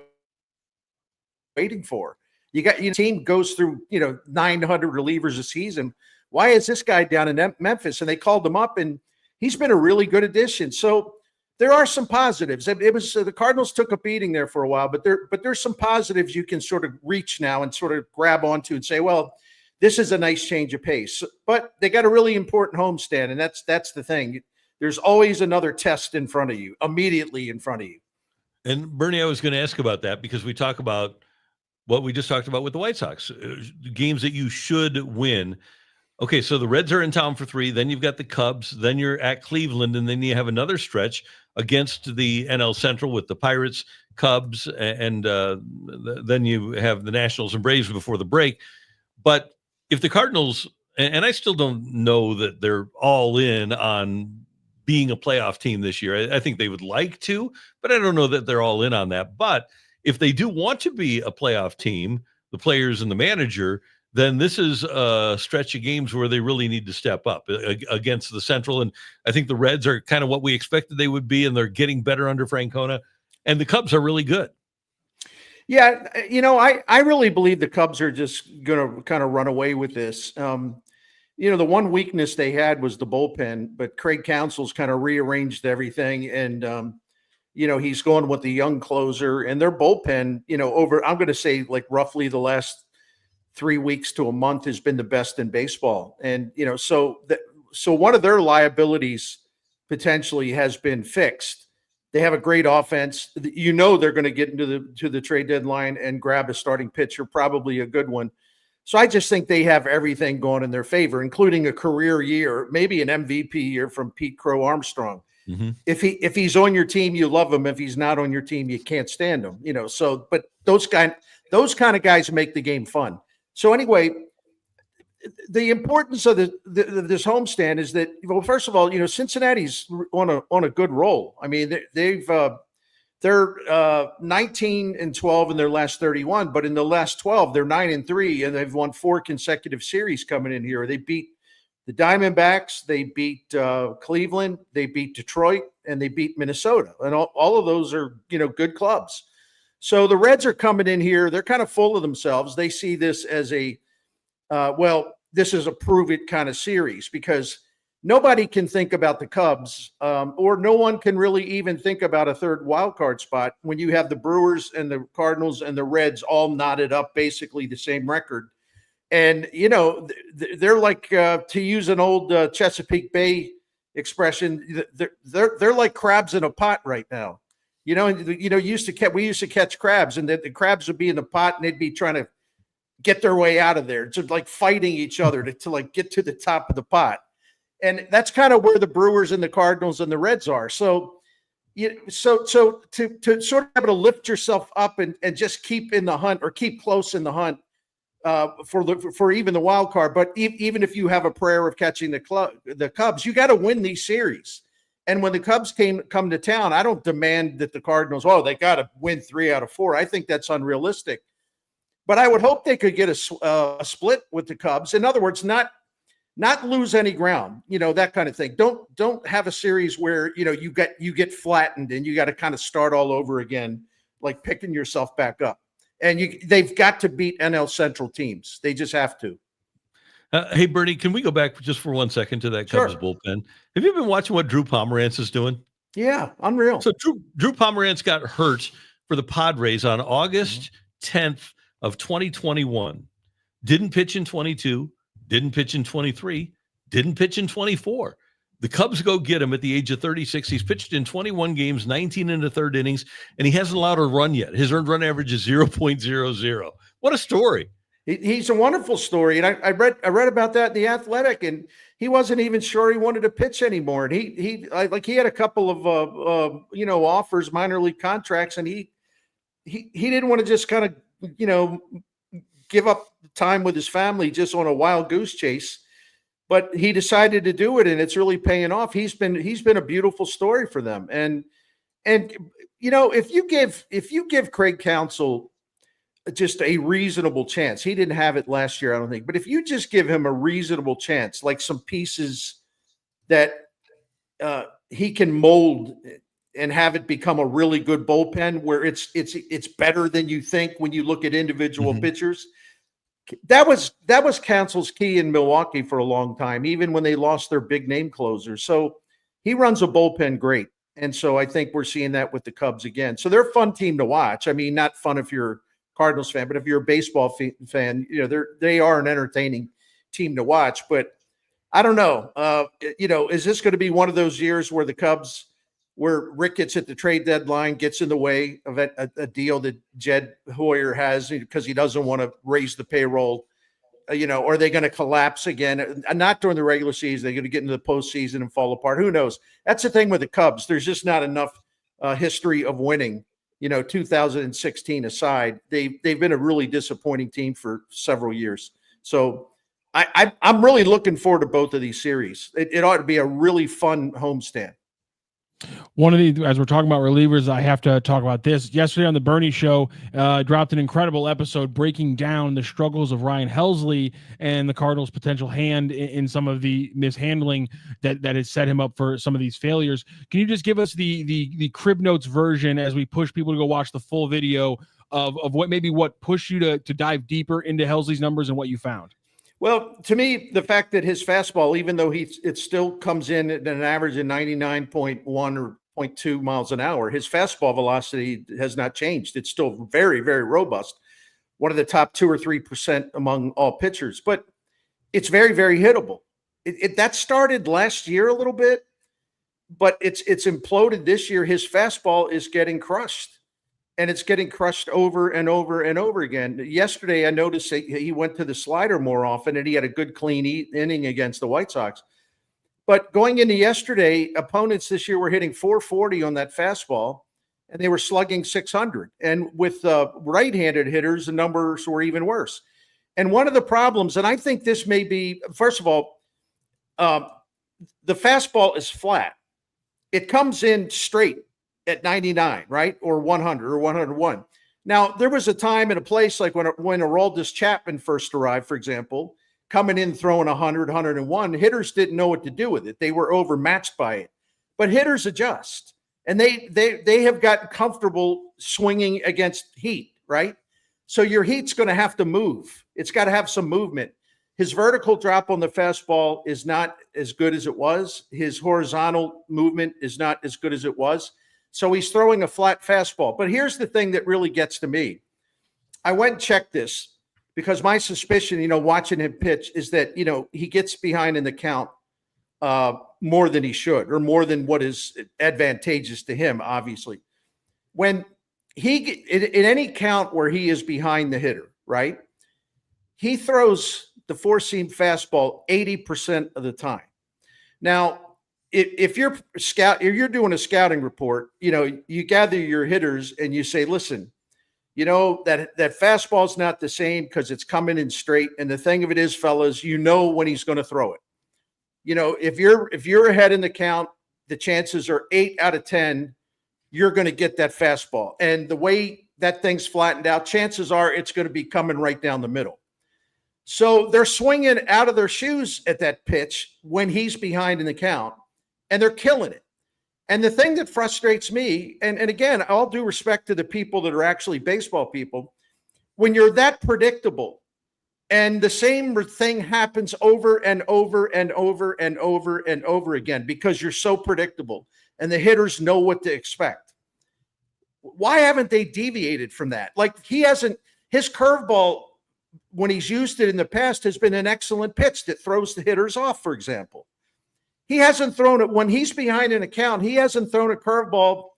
waiting for? Your team goes through 900 relievers a season. Why is this guy down in Memphis? And they called him up, and he's been a really good addition. So there are some positives. It was the Cardinals took a beating there for a while, but there's some positives you can sort of reach now and sort of grab onto and say, well, this is a nice change of pace. But they got a really important homestand, and that's the thing. There's always another test in front of you, immediately in front of you. And Bernie, I was going to ask about that because we talk about what we just talked about with the White Sox, games that you should win. Okay, so the Reds are in town for 3. Then you've got the Cubs. Then you're at Cleveland, and then you have another stretch against the NL Central with the Pirates, Cubs, and then you have the Nationals and Braves before the break. But if the Cardinals, and I still don't know that they're all in on being a playoff team this year. I think they would like to, but I don't know that they're all in on that. But if they do want to be a playoff team, the players and the manager, then this is a stretch of games where they really need to step up against the Central. And I think the Reds are kind of what we expected they would be, and they're getting better under Francona. And the Cubs are really good. Yeah, I really believe the Cubs are just going to kind of run away with this. The one weakness they had was the bullpen, but Craig Counsell's kind of rearranged everything, and he's going with the young closer, and their bullpen, I'm going to say like roughly the last 3 weeks to a month has been the best in baseball. And, so one of their liabilities potentially has been fixed. They have a great offense. They're going to get into the trade deadline and grab a starting pitcher, probably a good one. So I just think they have everything going in their favor, including a career year, maybe an MVP year from Pete Crow Armstrong. Mm-hmm. If he's on your team, you love him. If he's not on your team, you can't stand him. But those kind of guys make the game fun. So anyway, the importance of this homestand is that, well, first of all, Cincinnati's on a good roll. I mean, they're 19-12 in their last 31, but in the last 12, they're 9-3, and they've won 4 consecutive series coming in here. They beat the Diamondbacks, they beat Cleveland, they beat Detroit, and they beat Minnesota, and all of those are good clubs. So the Reds are coming in here. They're kind of full of themselves. They see this as this is a prove it kind of series, because nobody can think about the Cubs, or no one can really even think about a third wild card spot when you have the Brewers and the Cardinals and the Reds all knotted up basically the same record. And, they're like, to use an old Chesapeake Bay expression, they're like crabs in a pot right now. We used to catch crabs, and the crabs would be in the pot and they'd be trying to get their way out of there. It's like fighting each other to like get to the top of the pot. And that's kind of where the Brewers and the Cardinals and the Reds are. So to sort of be able to lift yourself up and just keep in the hunt, or keep close in the hunt for even the wild card. But even if you have a prayer of catching the Cubs, you got to win these series. And when the Cubs come to town, I don't demand that the Cardinals, they got to win 3 out of 4. I think that's unrealistic. But I would hope they could get a split with the Cubs. In other words, not lose any ground, that kind of thing. Don't have a series where you get flattened and you got to kind of start all over again, like picking yourself back up. And they've got to beat NL Central teams. They just have to. Hey, Bernie, can we go back just for 1 second to that Cubs bullpen? Have you been watching what Drew Pomerantz is doing? Yeah, unreal. So Drew Pomerantz got hurt for the Padres on August 10th of 2021. Didn't pitch in 22, didn't pitch in 23, didn't pitch in 24. The Cubs go get him at the age of 36. He's pitched in 21 games, 19 in the third innings, and he hasn't allowed a run yet. His earned run average is 0.00. What a story. He's a wonderful story. And I read about that in The Athletic, and he wasn't even sure he wanted to pitch anymore. And he had a couple of offers, minor league contracts, and he didn't want to just kind of give up time with his family just on a wild goose chase. But he decided to do it, and it's really paying off. He's been a beautiful story for them. And if you give Craig Counsell just a reasonable chance, he didn't have it last year, I don't think. But if you just give him a reasonable chance, like some pieces that he can mold and have it become a really good bullpen where it's better than you think when you look at individual pitchers. That was Counsell's key in Milwaukee for a long time, even when they lost their big name closers. So he runs a bullpen great. And so I think we're seeing that with the Cubs again. So they're a fun team to watch. I mean, not fun if you're a Cardinals fan, but if you're a baseball fan, they are an entertaining team to watch. But I don't know, is this going to be one of those years where the Cubs, where Rick gets at the trade deadline, gets in the way of a deal that Jed Hoyer has because he doesn't want to raise the payroll? Are they going to collapse again? Not during the regular season. They're going to get into the postseason and fall apart. Who knows? That's the thing with the Cubs. There's just not enough history of winning. 2016 aside, they've been a really disappointing team for several years. So I'm really looking forward to both of these series. It ought to be a really fun homestand. One of the, as we're talking about relievers, I have to talk about this. Yesterday on the Bernie Show, dropped an incredible episode breaking down the struggles of Ryan Helsley and the Cardinals' potential hand in some of the mishandling that has set him up for some of these failures. Can you just give us the Crib Notes version as we push people to go watch the full video of what pushed you to dive deeper into Helsley's numbers and what you found? Well, to me, the fact that his fastball, even though it still comes in at an average of 99.1 or 0.2 miles an hour, his fastball velocity has not changed. It's still very, very robust. One of the top 2 or 3% among all pitchers, but it's very, very hittable. That started last year a little bit, but it's imploded this year. His fastball is getting crushed. And it's getting crushed over and over and over again. Yesterday, I noticed that he went to the slider more often, and he had a good, clean inning against the White Sox. But going into yesterday, opponents this year were hitting 440 on that fastball, and they were slugging 600. And with right-handed hitters, the numbers were even worse. And one of the problems, and I think this may be, first of all, the fastball is flat. It comes in straight at 99, right? Or 100 or 101. Now, there was a time and a place like when Aroldis Chapman first arrived, for example, coming in throwing 100, 101, hitters didn't know what to do with it. They were overmatched by it. But hitters adjust, and they have gotten comfortable swinging against heat, right? So your heat's going to have to move. It's got to have some movement. His vertical drop on the fastball is not as good as it was. His horizontal movement is not as good as it was. So he's throwing a flat fastball. But here's the thing that really gets to me. I went and checked this because my suspicion, watching him pitch is that, he gets behind in the count more than he should, or more than what is advantageous to him, obviously. When in any count where he is behind the hitter, right, he throws the four-seam fastball 80% of the time. Now, if you're doing a scouting report, you gather your hitters and you say, listen, that fastball is not the same because it's coming in straight. And the thing of it is, fellas, when he's going to throw it. If you're ahead in the count, the chances are 8 out of 10 you're going to get that fastball. And the way that thing's flattened out, chances are it's going to be coming right down the middle. So they're swinging out of their shoes at that pitch when he's behind in the count. And they're killing it. And the thing that frustrates me, and again, all due respect to the people that are actually baseball people, when you're that predictable and the same thing happens over and over and over and over and over again because you're so predictable and the hitters know what to expect. Why haven't they deviated from that? Like his curveball, when he's used it in the past, has been an excellent pitch that throws the hitters off, for example. He hasn't thrown it when he's behind an account. He hasn't thrown a curveball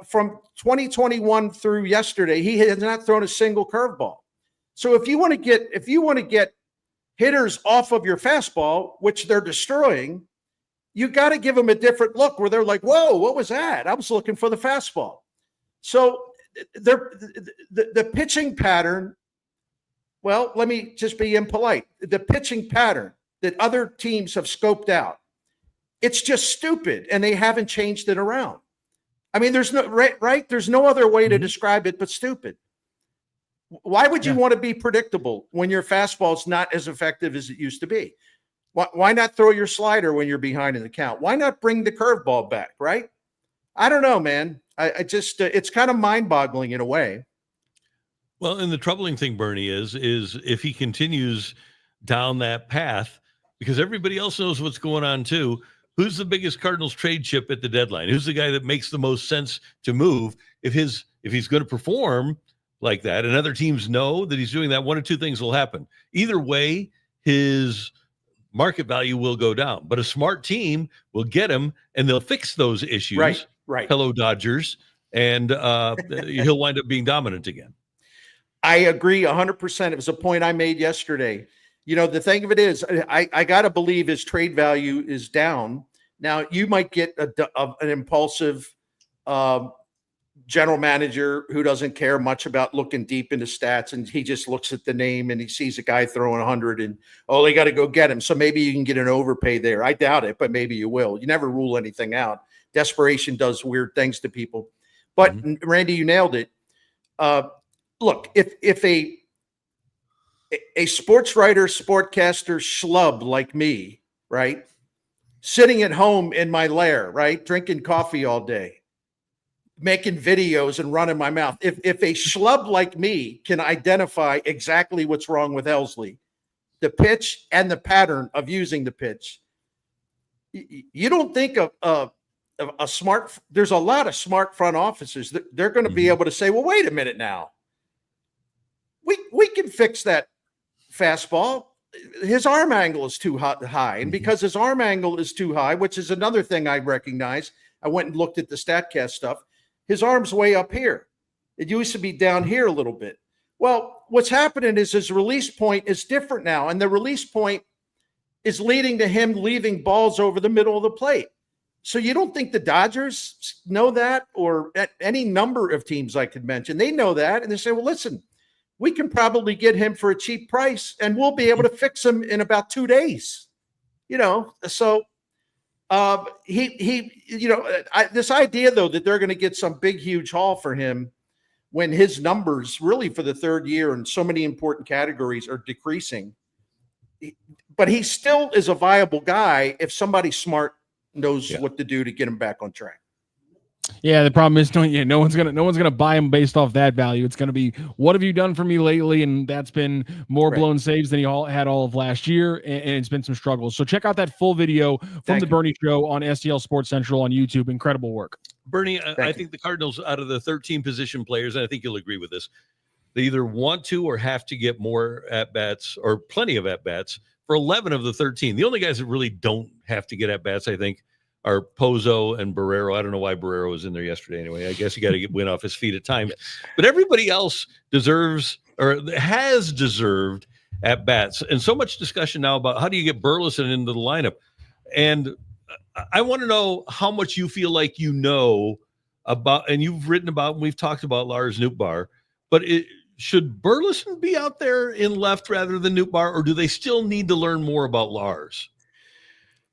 from 2021 through yesterday. He has not thrown a single curveball. So if you want to get hitters off of your fastball, which they're destroying, you got to give them a different look where they're like, "Whoa, what was that? I was looking for the fastball." So the pitching pattern. Well, let me just be impolite. The pitching pattern that other teams have scoped out, it's just stupid, and they haven't changed it around. I mean, there's no right. There's no other way to describe it but stupid. Why would you want to be predictable when your fastball is not as effective as it used to be? Why not throw your slider when you're behind in the count? Why not bring the curveball back? Right? I don't know, man. I just it's kind of mind-boggling in a way. Well, and the troubling thing, Bernie, is if he continues down that path, because everybody else knows what's going on too. Who's the biggest Cardinals trade chip at the deadline? Who's the guy that makes the most sense to move? If he's going to perform like that, and other teams know that he's doing that, one of two things will happen. Either way, his market value will go down, but a smart team will get him and they'll fix those issues. Right. Hello, Dodgers. And he'll wind up being dominant again. I agree 100%. It was a point I made yesterday. The thing of it is, I got to believe his trade value is down. Now, you might get an impulsive general manager who doesn't care much about looking deep into stats, and he just looks at the name and he sees a guy throwing 100 and, they got to go get him. So maybe you can get an overpay there. I doubt it, but maybe you will. You never rule anything out. desperation does weird things to people. But Randy, you nailed it. Look, if a sports writer, sportcaster schlub like me, right, sitting at home in my lair, right, drinking coffee all day, making videos and running my mouth. If a schlub like me can identify exactly what's wrong with Elsley, the pitch and the pattern of using the pitch, you don't think of a smart. There's a lot of smart front offices that they're going to be able to say, well, wait a minute now. We can fix that fastball. His arm angle is too high. And because his arm angle is too high, which is another thing I recognize, I went and looked at the StatCast stuff. His arm's way up here. It used to be down here a little bit. Well, what's happening is his release point is different now. And the release point is leading to him leaving balls over the middle of the plate. So you don't think the Dodgers know that, or any number of teams I could mention? They know that. And they say, well, listen, we can probably get him for a cheap price and we'll be able to fix him in about 2 days. So this idea though, that they're going to get some big, huge haul for him when his numbers really for the third year in so many important categories are decreasing, but he still is a viable guy if somebody smart knows what to do to get him back on track. Yeah, the problem is no one's gonna buy him based off that value. It's gonna be, what have you done for me lately? And that's been more blown saves than he had all of last year, and it's been some struggles. So check out that full video from the Bernie Show on STL Sports Central on YouTube. Incredible work, Bernie. I think the Cardinals, out of the 13 position players, and I think you'll agree with this, they either want to or have to get more at bats, or plenty of at bats for 11 of the 13. The only guys that really don't have to get at bats, I think, are Pozo and Barrero. I don't know why Barrero was in there yesterday anyway. I guess you got to win off his feet at times. But everybody else deserves, or has deserved, at bats. And so much discussion now about how do you get Burleson into the lineup. And I want to know how much you feel like you know about, and you've written about, and we've talked about Lars Nootbaar, but should Burleson be out there in left rather than Nootbaar, or do they still need to learn more about Lars?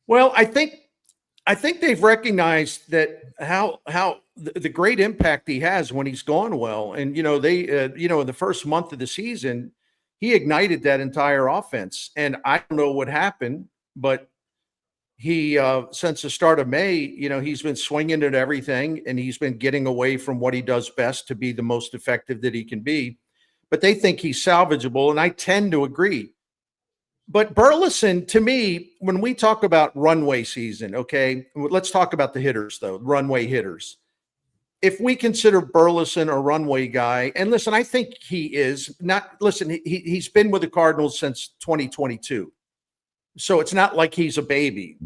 Well, I think they've recognized that how the great impact he has when he's gone well. And, in the first month of the season, he ignited that entire offense. And I don't know what happened, but he, since the start of May, he's been swinging at everything, and he's been getting away from what he does best to be the most effective that he can be. But they think he's salvageable, and I tend to agree. But Burleson, to me, when we talk about runway season, okay, let's talk about the hitters, though, runway hitters. If we consider Burleson a runway guy, and listen, I think he is not, listen, he's been with the Cardinals since 2022. So it's not like he's a baby,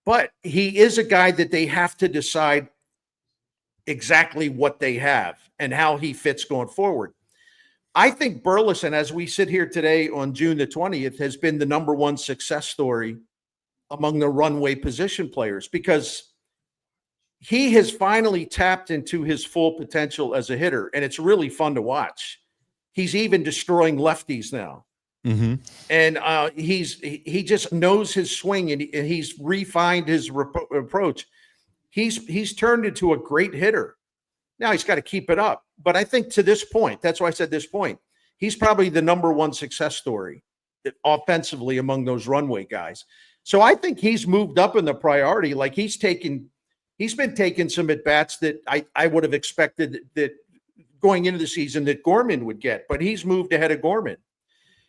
but he is a guy that they have to decide exactly what they have and how he fits going forward. I think Burleson, as we sit here today on June the 20th, has been the number one success story among the runway position players, because he has finally tapped into his full potential as a hitter, and it's really fun to watch. He's even destroying lefties now. And he just knows his swing, and he's refined his approach. He's turned into a great hitter. Now he's got to keep it up. But I think to this point, that's why I said this point, he's probably the number one success story offensively among those runway guys. So I think he's moved up in the priority. Like he's been taking some at-bats that I would have expected that going into the season that Gorman would get, but he's moved ahead of Gorman.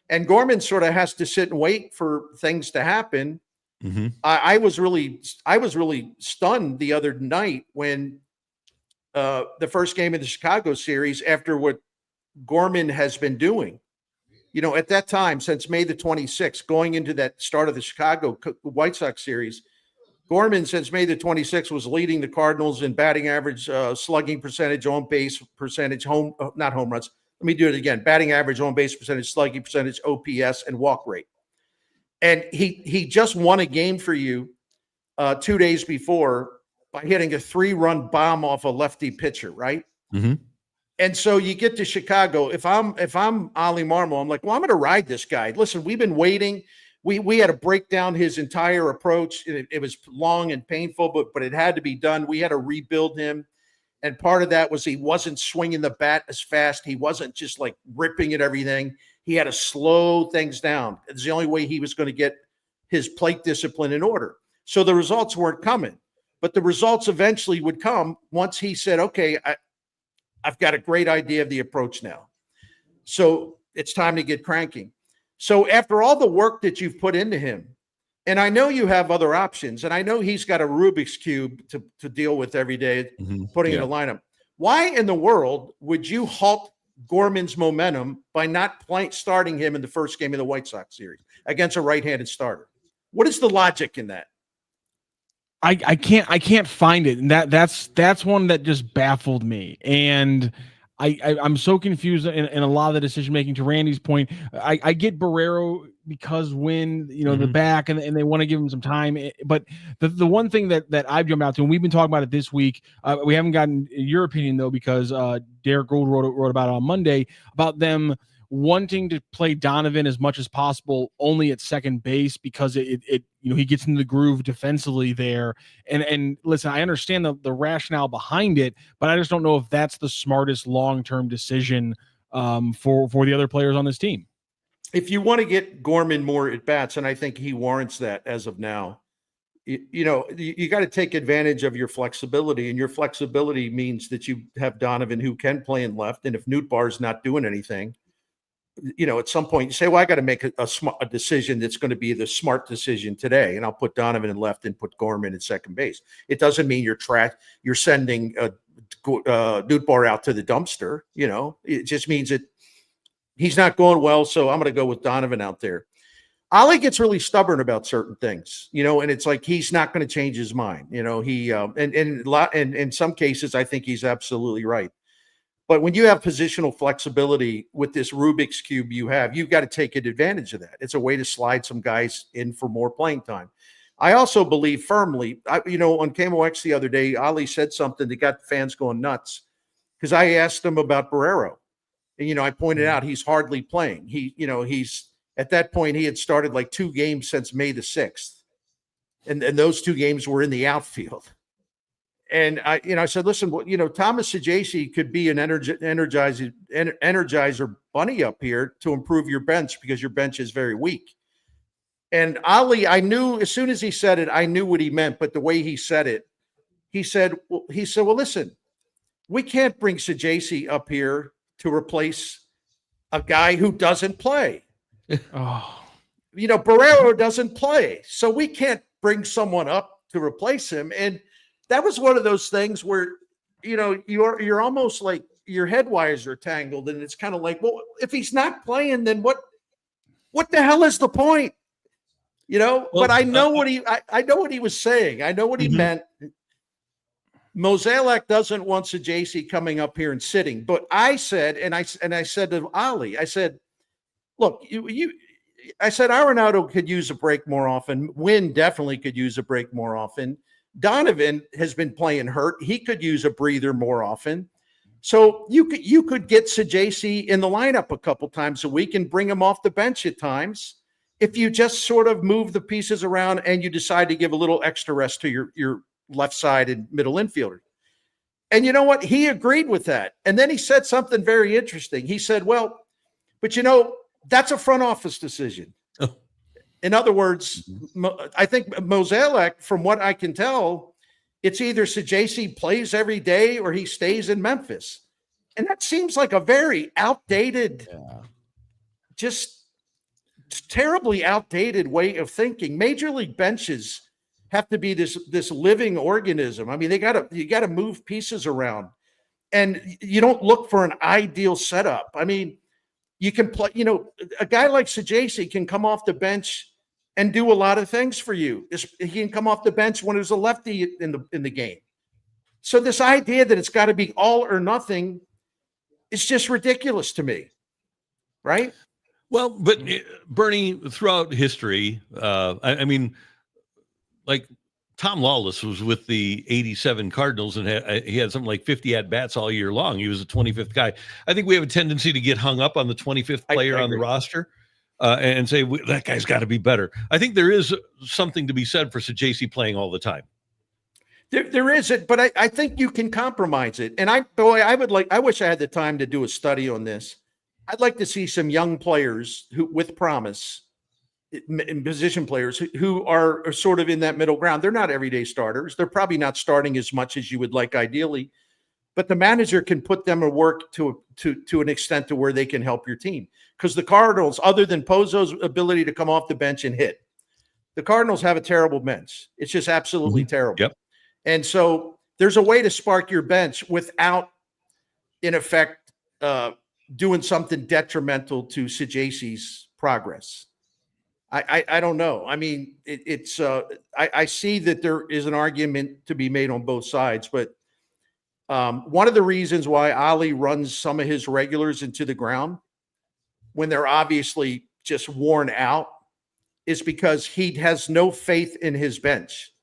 And Gorman sort of has to sit and wait for things to happen. I was really stunned the other night when the first game of the Chicago series, after what Gorman has been doing, at that time, since May the 26th, going into that start of the Chicago White Sox series, Gorman, since May the 26th, was leading the Cardinals in batting average, slugging percentage, on base percentage, not home runs. Let me do it again. Batting average, on base percentage, slugging percentage, OPS, and walk rate. And he just won a game for you 2 days before by hitting a 3-run bomb off a lefty pitcher, right? And so you get to Chicago. If I'm Ollie Marmol, I'm like, well, I'm going to ride this guy. Listen, we've been waiting. we had to break down his entire approach. It was long and painful, but it had to be done. We had to rebuild him. And part of that was he wasn't swinging the bat as fast. He wasn't just like ripping at everything. He had to slow things down. It's the only way he was going to get his plate discipline in order. So the results weren't coming, but the results eventually would come once he said, okay, I've got a great idea of the approach now. So it's time to get cranking. So after all the work that you've put into him, and I know you have other options, and I know he's got a Rubik's Cube to deal with every day, putting in a lineup. Why in the world would you halt Gorman's momentum by not starting him in the first game of the White Sox series against a right-handed starter? What is the logic in that? I can't find it. And that's one that just baffled me. And I'm so confused in a lot of the decision making. To Randy's point, I get Barrero because when the back and they want to give him some time. But the one thing that I've jumped out to, and we've been talking about it this week, we haven't gotten your opinion though, because Derek Gould wrote about it on Monday about them wanting to play Donovan as much as possible only at second base because it he gets into the groove defensively there. And listen, I understand the rationale behind it, but I just don't know if that's the smartest long-term decision for the other players on this team. If you want to get Gorman more at bats, and I think he warrants that as of now, you got to take advantage of your flexibility, and your flexibility means that you have Donovan who can play in left. And if Nootbaar's not doing anything, at some point you say, well, I got to make a decision that's going to be the smart decision today. And I'll put Donovan in left and put Gorman at second base. It doesn't mean you're sending Nootbaar out to the dumpster. It just means that he's not going well. So I'm going to go with Donovan out there. Ollie gets really stubborn about certain things, and it's like, he's not going to change his mind. And in some cases, I think he's absolutely right. But when you have positional flexibility with this Rubik's Cube you've got to take advantage of that. It's a way to slide some guys in for more playing time. I also believe firmly, on KMOX the other day, Ali said something that got fans going nuts because I asked him about Barrero. And, I pointed out he's hardly playing. He's at that point, he had started like 2 games since May the 6th. And those 2 games were in the outfield. And I said, listen, Thomas Saggese could be an energizer bunny up here to improve your bench because your bench is very weak. And Ali, I knew as soon as he said it, I knew what he meant. But the way he said it, he said, well, listen, we can't bring Saggese up here to replace a guy who doesn't play. Barrero doesn't play, so we can't bring someone up to replace him. And that was one of those things where, you're almost like your head wires are tangled, and it's kind of like, well, if he's not playing, then what the hell is the point? Well, but I know I know what he was saying. I know what he meant. Mozeliak doesn't want Saggese coming up here and sitting, but I said, and I said to Ali, I said, look, I said Arenado could use a break more often. Wynn definitely could use a break more often. Donovan has been playing hurt. He could use a breather more often. So you could get Saggese in the lineup a couple times a week and bring him off the bench at times if you just sort of move the pieces around and you decide to give a little extra rest to your left side and middle infielder. And you know what? He agreed with that. And then he said something very interesting. He said, well, but that's a front office decision. Oh. In other words, I think Mozeliak, from what I can tell, it's either Saggese plays every day or he stays in Memphis. And that seems like a very outdated, just terribly outdated way of thinking. Major league benches have to be this living organism. I mean, you got to move pieces around, and you don't look for an ideal setup. I mean, you can play, a guy like Saggese can come off the bench and do a lot of things for you. He can come off the bench when there's a lefty in the game. So this idea that it's got to be all or nothing is just ridiculous to me, right? Well, but Bernie, throughout history, I mean, like Tom Lawless was with the 87 Cardinals and he had something like 50 at-bats all year long. He was a 25th guy. I think we have a tendency to get hung up on the 25th player on the roster. and say that guy's got to be better. I think there is something to be said for Sajaci playing all the time. There isn't, but I think you can compromise it. And I wish I had the time to do a study on this. I'd like to see some young players with promise, in position players who are sort of in that middle ground. They're not everyday starters. They're probably not starting as much as you would like ideally, but the manager can put them to work to an extent to where they can help your team. Because the Cardinals, other than Pozo's ability to come off the bench and hit, the Cardinals have a terrible bench. It's just absolutely terrible. Yep. And so there's a way to spark your bench without, in effect, doing something detrimental to Sajaci's progress. I don't know. I mean, I see that there is an argument to be made on both sides, but one of the reasons why Ali runs some of his regulars into the ground when they're obviously just worn out is because he has no faith in his bench.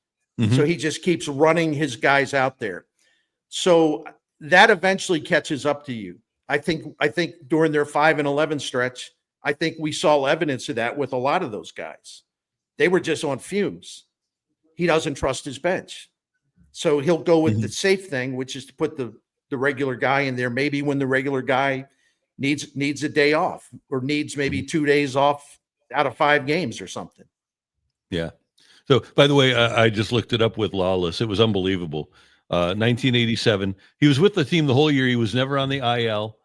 So he just keeps running his guys out there. So that eventually catches up to you. I think during their 5-11 stretch, I think we saw evidence of that with a lot of those guys. They were just on fumes. He doesn't trust his bench. So he'll go with the safe thing, which is to put the regular guy in there. Maybe when the regular guy needs a day off or needs maybe 2 days off out of 5 games or something. Yeah. So, by the way, I just looked it up with Lawless. It was unbelievable. 1987. He was with the team the whole year. He was never on the IL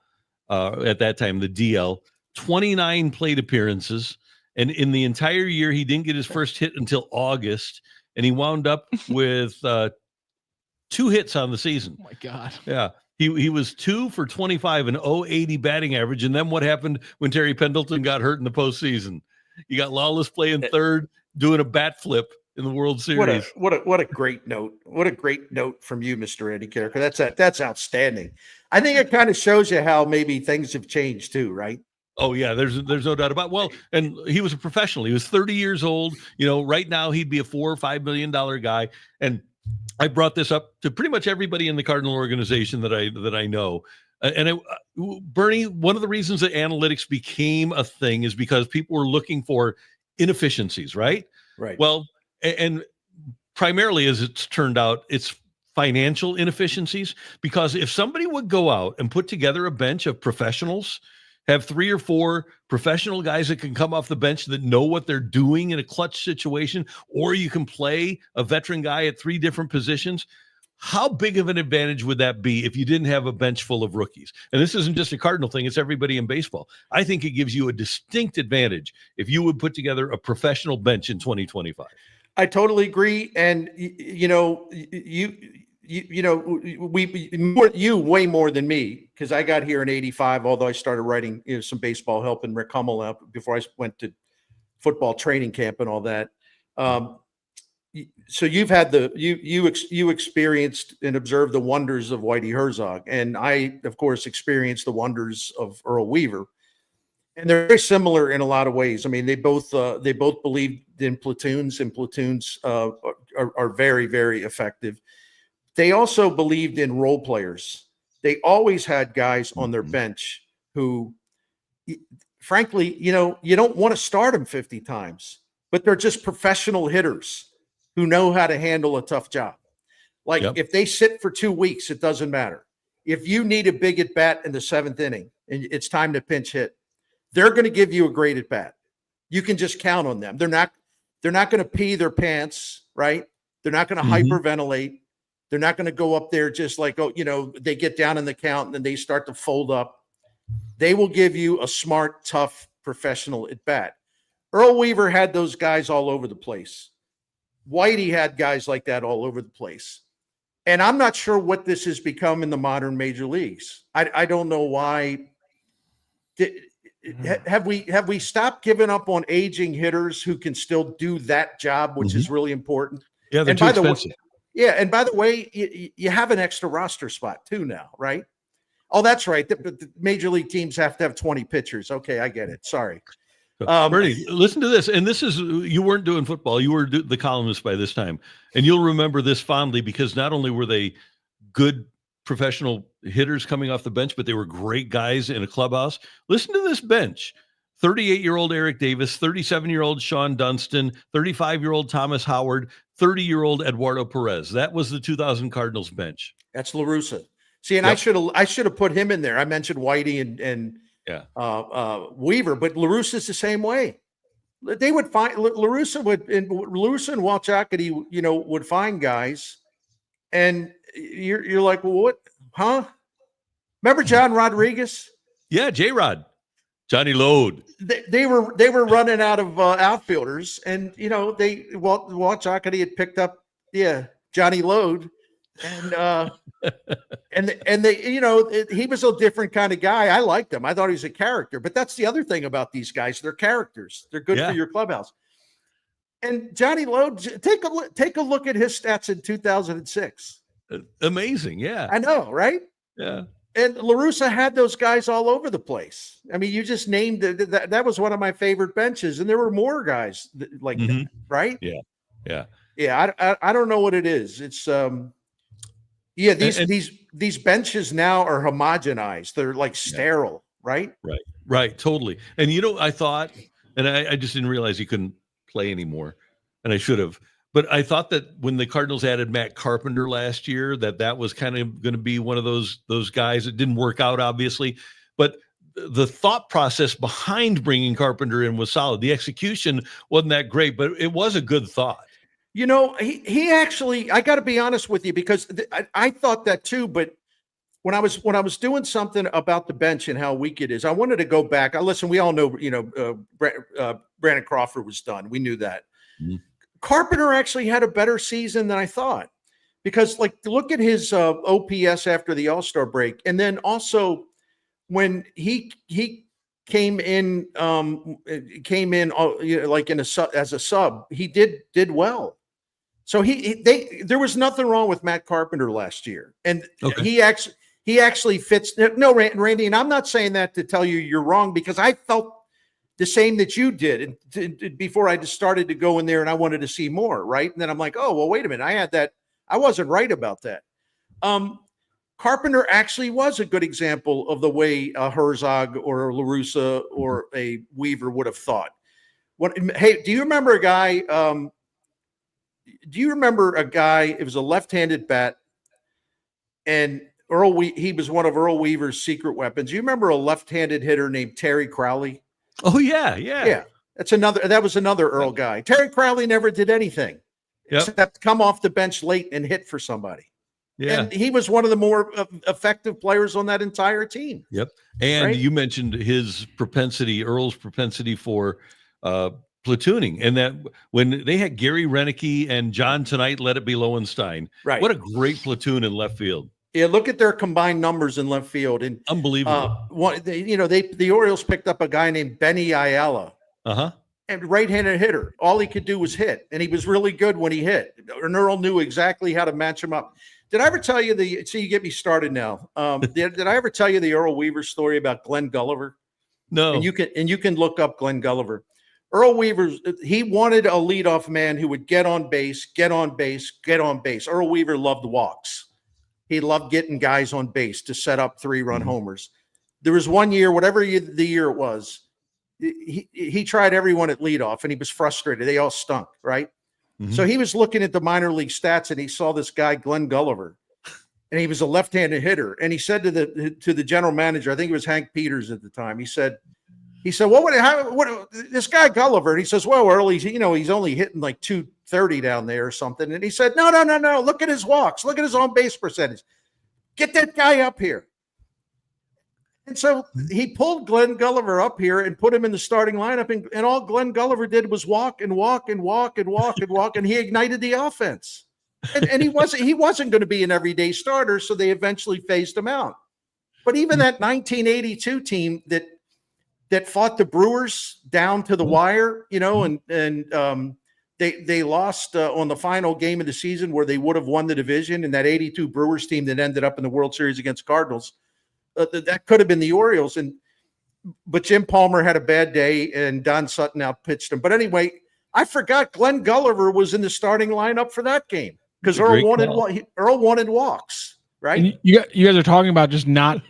at that time, the DL. 29 plate appearances. And in the entire year, he didn't get his first hit until August. And he wound up with 2 hits on the season. Oh, my God. Yeah. He was 2 for 25 and 080 batting average. And then what happened when Terry Pendleton got hurt in the postseason? You got Lawless playing third, doing a bat flip in the World Series. What a great note. What a great note from you, Mr. Eddie Karraker. That's outstanding. I think it kind of shows you how maybe things have changed too, right? Oh yeah, there's no doubt about it. Well, and he was a professional. He was 30 years old. You know, right now he'd be a $4 or $5 million guy. And I brought this up to pretty much everybody in the Cardinal organization that I know. Bernie, one of the reasons that analytics became a thing is because people were looking for inefficiencies, right? Right. Well, and primarily, as it's turned out, it's financial inefficiencies. Because if somebody would go out and put together a bench of professionals, have 3 or 4 professional guys that can come off the bench that know what they're doing in a clutch situation, or you can play a veteran guy at 3 different positions, how big of an advantage would that be if you didn't have a bench full of rookies? And this isn't just a Cardinal thing, it's everybody in baseball. I think it gives you a distinct advantage if you would put together a professional bench in 2025. I totally agree. And you way more than me, because I got here in 85, although I started writing some baseball, helping Rick Hummel out before I went to football training camp and all that. So you've had you experienced and observed the wonders of Whitey Herzog, and I, of course, experienced the wonders of Earl Weaver, and they're very similar in a lot of ways. I mean, they both believed in platoons, and platoons are very, very effective. They also believed in role players. They always had guys on their bench who, frankly, you don't want to start them 50 times, but they're just professional hitters who know how to handle a tough job. Like if they sit for 2 weeks, it doesn't matter. If you need a big at bat in the 7th inning and it's time to pinch hit, they're going to give you a great at bat. You can just count on them. They're not going to pee their pants, right? They're not going to hyperventilate. They're not going to go up there just like, they get down in the count and then they start to fold up. They will give you a smart, tough, professional at bat. Earl Weaver had those guys all over the place. Whitey had guys like that all over the place. And I'm not sure what this has become in the modern major leagues. I don't know why. Have we stopped giving up on aging hitters who can still do that job, which is really important? Yeah, they're too expensive. And by the way, you have an extra roster spot too now, right? Oh, that's right. The major league teams have to have 20 pitchers. Okay, I get it. Sorry. Bernie, listen to this. And this is, you weren't doing football. You were the columnist by this time. And you'll remember this fondly because not only were they good professional hitters coming off the bench, but they were great guys in a clubhouse. Listen to this bench. 38-year-old Eric Davis, 37-year-old Sean Dunston, 35-year-old Thomas Howard, 30-year-old Eduardo Perez. That was the 2000 Cardinals bench. That's La Russa. See, and Yep. I should have put him in there. I mentioned Whitey and Weaver, but La Russa's the same way. They would find La Russa and Walt Jocketty, would find guys, and you're like, well, what? Huh? Remember John Rodriguez? Yeah, J-Rod, Johnny Load. They were running out of outfielders, and Walt Jocketty had picked up Johnny Load, and he was a different kind of guy. I liked him. I thought he was a character. But that's the other thing about these guys. They're characters. They're good for your clubhouse. And Johnny Load, take a look at his stats in 2006. Amazing. Yeah. I know, right? Yeah. And La Russa had those guys all over the place. I mean, you just named that was one of my favorite benches, and there were more guys like that, right? Yeah. Yeah. Yeah. I don't know what it is. It's these benches now are homogenized. They're like sterile, right? Right. Totally. And I thought, and I just didn't realize he couldn't play anymore, and I should have. But I thought that when the Cardinals added Matt Carpenter last year, that was kind of going to be one of those guys. It didn't work out, obviously, but the thought process behind bringing Carpenter in was solid. The execution wasn't that great, but it was a good thought. He actually, I got to be honest with you, because I thought that too. But when I was doing something about the bench and how weak it is, I wanted to go back. Listen, we all know, Brandon Crawford was done. We knew that. Mm-hmm. Carpenter actually had a better season than I thought, because look at his OPS after the All-Star break. And then also when he came in as a sub, he did well. So there was nothing wrong with Matt Carpenter last year. And he actually fits. No, Randy, and I'm not saying that to tell you you're wrong, because I felt the same that you did and before I just started to go in there, and I wanted to see more, right? And then I'm like, oh, well, wait a minute. I had that. I wasn't right about that. Carpenter actually was a good example of the way a Herzog or a La Russa or a Weaver would have thought. Hey, do you remember a guy? It was a left-handed bat, and he was one of Earl Weaver's secret weapons. You remember a left-handed hitter named Terry Crowley? Oh yeah. That was another Earl guy. Terry Crowley never did anything except come off the bench late and hit for somebody. Yeah. And he was one of the more effective players on that entire team. Yep. And you mentioned Earl's propensity for platooning, and that when they had Gary Renicky and John Tonight, Let It Be Lowenstein. Right. What a great platoon in left field. Yeah, look at their combined numbers in left field, and unbelievable. The Orioles picked up a guy named Benny Ayala, and right-handed hitter. All he could do was hit, and he was really good when he hit. And Earl knew exactly how to match him up. Did I ever tell you you get me started now? Did I ever tell you the Earl Weaver story about Glenn Gulliver? No. And you can look up Glenn Gulliver. Earl Weaver, he wanted a leadoff man who would get on base. Earl Weaver loved walks. He loved getting guys on base to set up 3-run homers. There was one year, the year it was, he tried everyone at leadoff, and he was frustrated. They all stunk, right? Mm-hmm. So he was looking at the minor league stats, and he saw this guy, Glenn Gulliver, and he was a left-handed hitter. And he said to the general manager, I think it was Hank Peters at the time, he said, what this guy Gulliver? And he says, well, Early, he's only hitting like 230 down there or something. And he said, no. Look at his walks. Look at his on base percentage. Get that guy up here. And so he pulled Glenn Gulliver up here and put him in the starting lineup. And all Glenn Gulliver did was walk. And he ignited the offense. And he wasn't going to be an everyday starter. So they eventually phased him out. But even that 1982 team that fought the Brewers down to the wire, and they lost on the final game of the season where they would have won the division. And that 82 Brewers team that ended up in the World Series against Cardinals, that could have been the Orioles. But Jim Palmer had a bad day, and Don Sutton outpitched him. But anyway, I forgot Glenn Gulliver was in the starting lineup for that game because Earl wanted walks, right? And you guys are talking about just not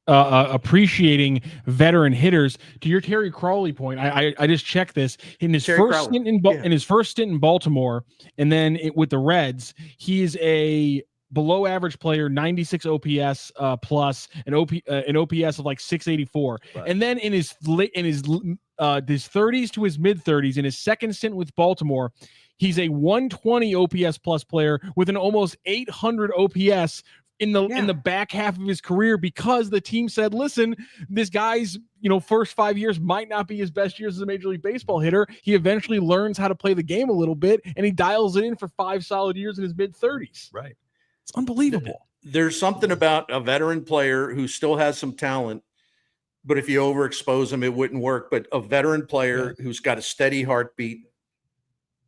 appreciating veteran hitters. To your Terry Crawley point, I just checked this in his first stint in his first stint in Baltimore, and then with the Reds, he is a below average player, 96 OPS plus an OPS of like 684, right. And then in his 30s to his mid 30s, in his second stint with Baltimore, he's a 120 OPS plus player with an almost 800 OPS in the back half of his career, because the team said, listen, this guy's first 5 years might not be his best years as a Major League Baseball hitter. He eventually learns how to play the game a little bit, and he dials it in for 5 solid years in his mid 30s. Right. It's unbelievable. There's something about a veteran player who still has some talent, but if you overexpose him, it wouldn't work. But a veteran player who's got a steady heartbeat,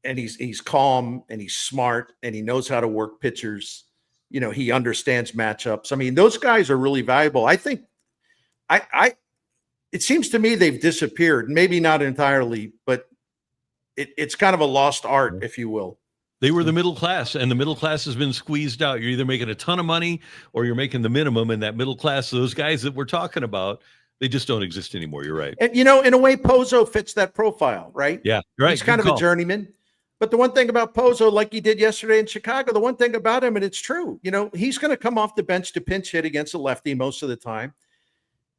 and he's calm and he's smart and he knows how to work pitchers. He understands matchups. I mean, those guys are really valuable. I think it seems to me they've disappeared, maybe not entirely, but it's kind of a lost art, if you will. They were the middle class, and the middle class has been squeezed out. You're either making a ton of money or you're making the minimum, and that middle class, those guys that we're talking about, they just don't exist anymore. You're right. And, in a way, Pozo fits that profile, right? Yeah, right. He's kind of a journeyman. But the one thing about Pozo, like he did yesterday in Chicago, the one thing about him, and it's true, he's going to come off the bench to pinch hit against a lefty most of the time.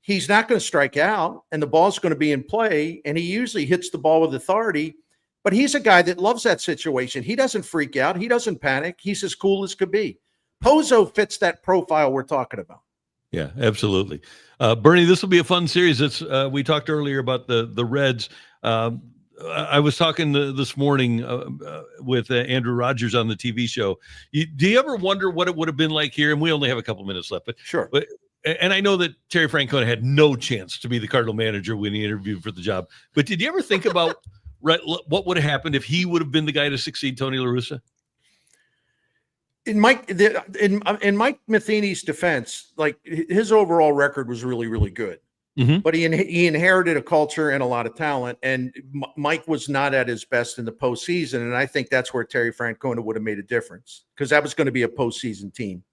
He's not going to strike out, and the ball's going to be in play, and he usually hits the ball with authority. But he's a guy that loves that situation. He doesn't freak out. He doesn't panic. He's as cool as could be. Pozo fits that profile we're talking about. Yeah, absolutely. Bernie, this will be a fun series. We talked earlier about the Reds. I was talking this morning with Andrew Rogers on the TV show. Do you ever wonder what it would have been like here? And we only have a couple minutes left, but sure. And I know that Terry Francona had no chance to be the Cardinal manager when he interviewed for the job. But did you ever think about what would have happened if he would have been the guy to succeed Tony La Russa? In Mike Matheny's defense, like his overall record was really, really good. Mm-hmm. But he inherited a culture and a lot of talent, and Mike was not at his best in the postseason. And I think that's where Terry Francona would have made a difference, because that was going to be a postseason team.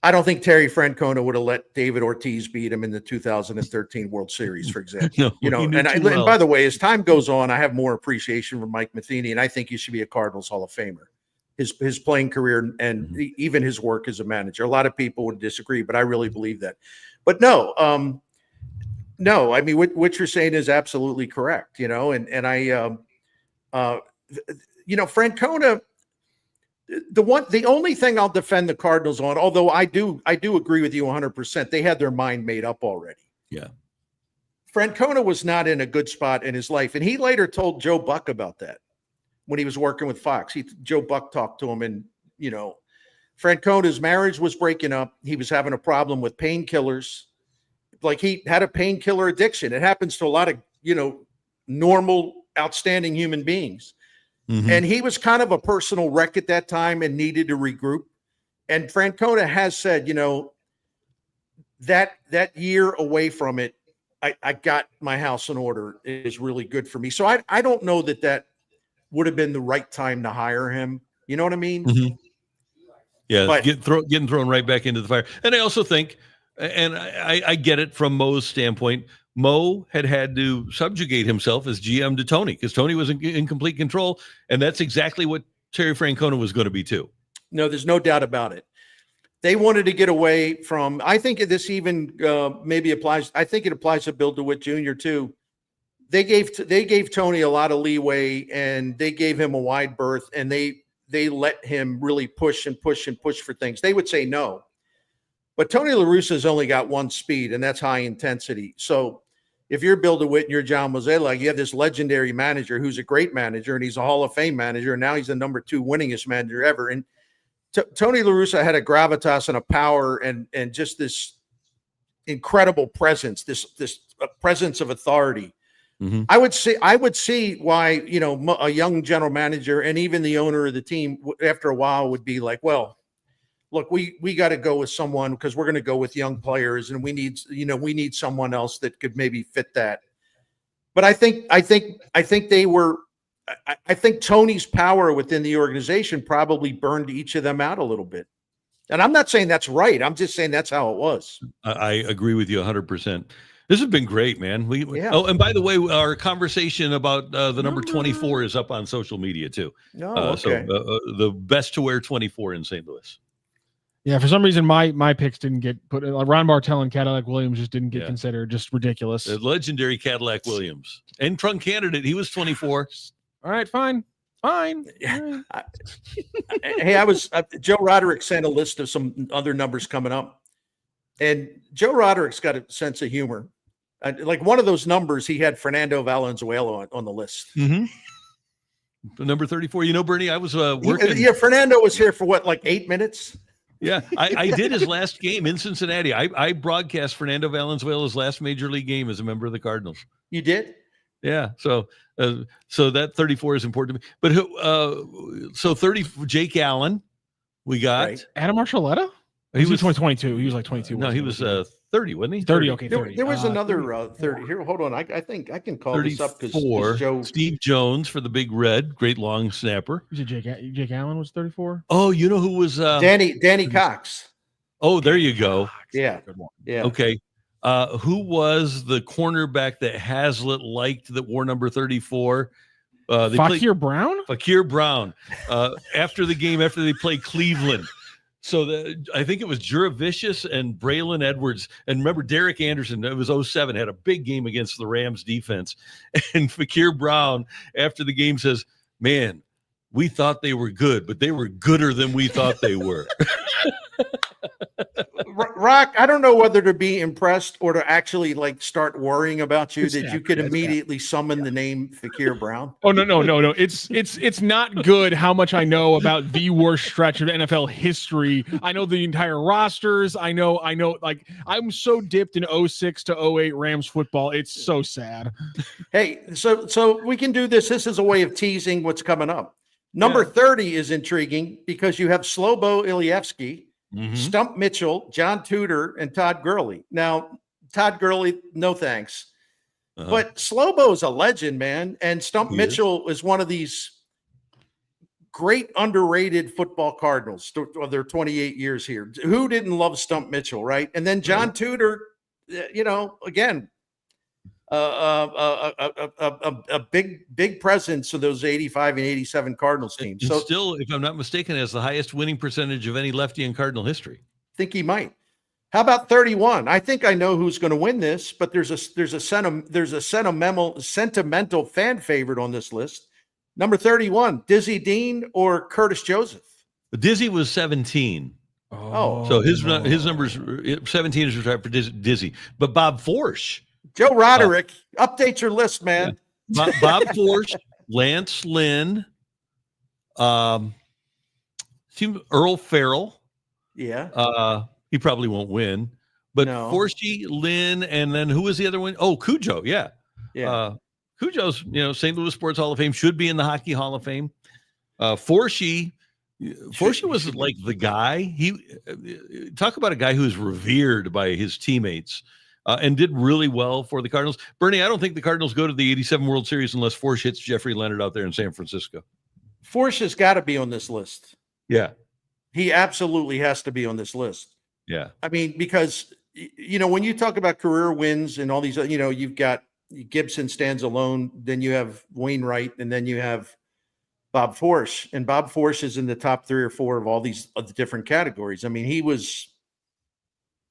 I don't think Terry Francona would have let David Ortiz beat him in the 2013 World Series, for example. And by the way, as time goes on, I have more appreciation for Mike Matheny, and I think he should be a Cardinals Hall of Famer. His playing career and even his work as a manager. A lot of people would disagree, but I really believe that. But no, I mean, what you're saying is absolutely correct, Francona, the only thing I'll defend the Cardinals on, although I do agree with you 100%, they had their mind made up already. Yeah. Francona was not in a good spot in his life. And he later told Joe Buck about that when he was working with Fox. Joe Buck talked to him, and, Francona's marriage was breaking up. He was having a problem with painkillers. Like, he had a painkiller addiction. It happens to a lot of, normal, outstanding human beings. Mm-hmm. And he was kind of a personal wreck at that time and needed to regroup. And Francona has said, that year away from it, I got my house in order. It is really good for me. So I don't know that would have been the right time to hire him. You know what I mean? Mm-hmm. Yeah, but getting thrown right back into the fire. And I also think, and I get it from Mo's standpoint, Mo had to subjugate himself as GM to Tony, because Tony was in complete control, and that's exactly what Terry Francona was going to be too. No, there's no doubt about it. They wanted to get away from, I think this even maybe applies, I think it applies to Bill DeWitt Jr. too. They gave Tony a lot of leeway, and they gave him a wide berth, and they let him really push for things. They would say no. But Tony La Russa's only got one speed, and that's high intensity. So if you're Bill DeWitt and you're John Mozeliak, you have this legendary manager who's a great manager, and he's a Hall of Fame manager, and now he's the number 2 winningest manager ever. And Tony La Russa had a gravitas and a power and just this incredible presence, this presence of authority. Mm-hmm. I would see why, a young general manager and even the owner of the team after a while would be like, well, look, we got to go with someone, because we're going to go with young players, and we need someone else that could maybe fit that. But I think Tony's power within the organization probably burned each of them out a little bit. And I'm not saying that's right. I'm just saying that's how it was. I agree with you 100%. This has been great, man. Yeah. Oh, and by the way, our conversation about the number 24 is up on social media too. No, okay. So the best to wear 24 in St. Louis. Yeah, for some reason my picks didn't get put. Ron Bartel and Cadillac Williams just didn't get Yeah. considered. Just ridiculous. The legendary Cadillac Williams and trunk candidate. He was 24. All right, fine. Fine. Yeah. Hey, Joe Roderick sent a list of some other numbers coming up, and Joe Roderick's got a sense of humor. Like one of those numbers, he had Fernando Valenzuela on the list. Mm-hmm. Number 34. You know, Bernie, I was working. Yeah, Fernando was here for what, like 8 minutes? Yeah, I did his last game in Cincinnati. I broadcast Fernando Valenzuela's last major league game as a member of the Cardinals. You did? Yeah. So that 34 is important to me. But so 30, Jake Allen, we got Right. Adam Archuleta? He was 2022. He was like 22. No, he was 30, wasn't he? 30. Okay, 30. There was another 30. Here, hold on. I think I can call this up because 34. Joe. Steve Jones for the Big Red, great long snapper. Was it Jake Allen was 34? Oh, you know who was Danny Cox. Oh, there you go. Yeah. Good one. Yeah. Okay. Who was the cornerback that Hazlitt liked that wore number 34? Fakir Brown? Fakir Brown. After the game, after they played Cleveland. So I think it was Juravicius and Braylon Edwards. And remember, Derek Anderson, it was 07, had a big game against the Rams defense. And Fakir Brown, after the game, says, man, we thought they were good, but they were gooder than we thought they were. Rock, I don't know whether to be impressed or to actually like start worrying about you that you could immediately summon the name Fakir Brown. Oh no. It's not good how much I know about the worst stretch of NFL history. I know the entire rosters. I know like I'm so dipped in 06 to 08 Rams football. It's so sad. Hey, so we can do this. This is a way of teasing what's coming up. Number 30 is intriguing because you have Slobo Ilievsky, Stump Mitchell, John Tudor, and Todd Gurley. Now, Todd Gurley, no thanks. But Slobo is a legend, man. And Stump Mitchell is one of these great underrated football Cardinals of their 28 years here. Who didn't love Stump Mitchell, right? And then John Tudor, again, a big presence of those 85 and 87 Cardinals teams. And so still, if I'm not mistaken, has the highest winning percentage of any lefty in Cardinal history. Think he might. How about 31? I think I know who's going to win this, but there's a sentimental fan favorite on this list. Number 31, Dizzy Dean or Curtis Joseph? Dizzy was 17. Oh. So his numbers 17 is retired for Dizzy. But Bob Forsch. Joe Roderick, update your list, man. Yeah. Bob Forsch, Lance Lynn, Earl Farrell. Yeah. He probably won't win. But No. Forschy, Lynn, and then who was the other one? Oh, Cujo. Yeah. Yeah. Cujo's, St. Louis Sports Hall of Fame, should be in the Hockey Hall of Fame. Forschy was like the guy. He talk about a guy who's revered by his teammates. And did really well for the Cardinals. Bernie, I don't think the Cardinals go to the 87 World Series unless Forsch hits Jeffrey Leonard out there in San Francisco. Forsch has got to be on this list. Yeah. He absolutely has to be on this list. Yeah. I mean, because, when you talk about career wins and all these, you've got Gibson stands alone, then you have Wainwright, and then you have Bob Forsch. And Bob Forsch is in the top 3 or 4 of all these of the different categories. I mean,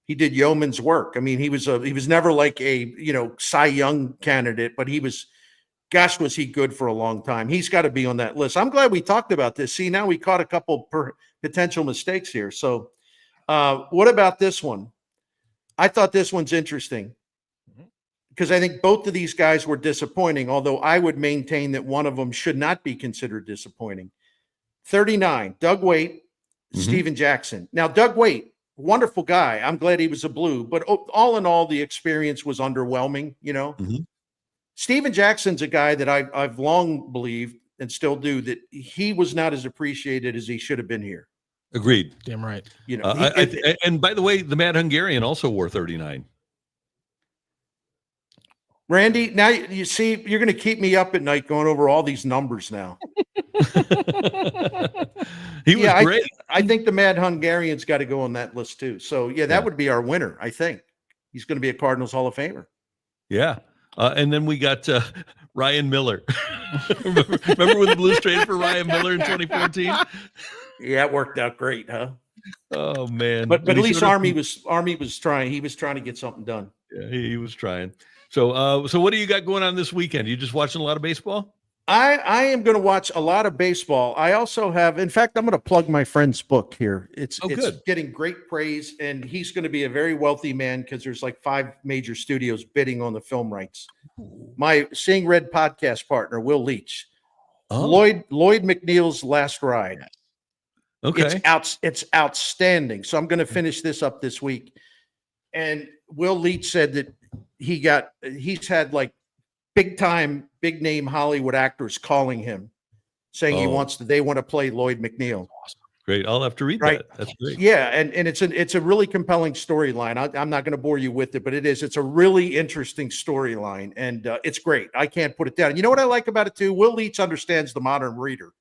he did yeoman's work. I mean, he was never like a, Cy Young candidate, but was he good for a long time. He's got to be on that list. I'm glad we talked about this. See, now we caught a couple potential mistakes here. So what about this one? I thought this one's interesting because I think both of these guys were disappointing, although I would maintain that one of them should not be considered disappointing. 39, Doug Waite, Steven Jackson. Now, Doug Waite, wonderful guy. I'm glad he was a Blue, but all in all, the experience was underwhelming. Steven Jackson's a guy that I've long believed and still do that he was not as appreciated as he should have been here. Agreed. Damn right. And by the way, the Mad Hungarian also wore 39. Randy, now you see, you're going to keep me up at night going over all these numbers now. He was great. I think the Mad Hungarian's got to go on that list too. So that would be our winner. I think he's going to be a Cardinals Hall of Famer. Yeah. And then we got Ryan Miller. Remember when the Blues traded for Ryan Miller in 2014? Yeah, it worked out great, huh? Oh man! But at least Army was trying. He was trying to get something done. Yeah, he was trying. So what do you got going on this weekend? You just watching a lot of baseball? I am going to watch a lot of baseball. I also have, in fact, I'm going to plug my friend's book here. It's getting great praise, and he's going to be a very wealthy man because there's like 5 major studios bidding on the film rights. My Seeing Red podcast partner, Will Leach, Lloyd McNeil's Last Ride. Okay, it's outstanding. So I'm going to finish this up this week. And Will Leach said that he's had like big name Hollywood actors calling him saying they want to play Lloyd McNeil. Great. I'll have to read that. That's great. Yeah. And it's a really compelling storyline. I'm not going to bore you with it, but it's a really interesting storyline, and it's great. I can't put it down. You know what I like about it too? Will Leach understands the modern reader,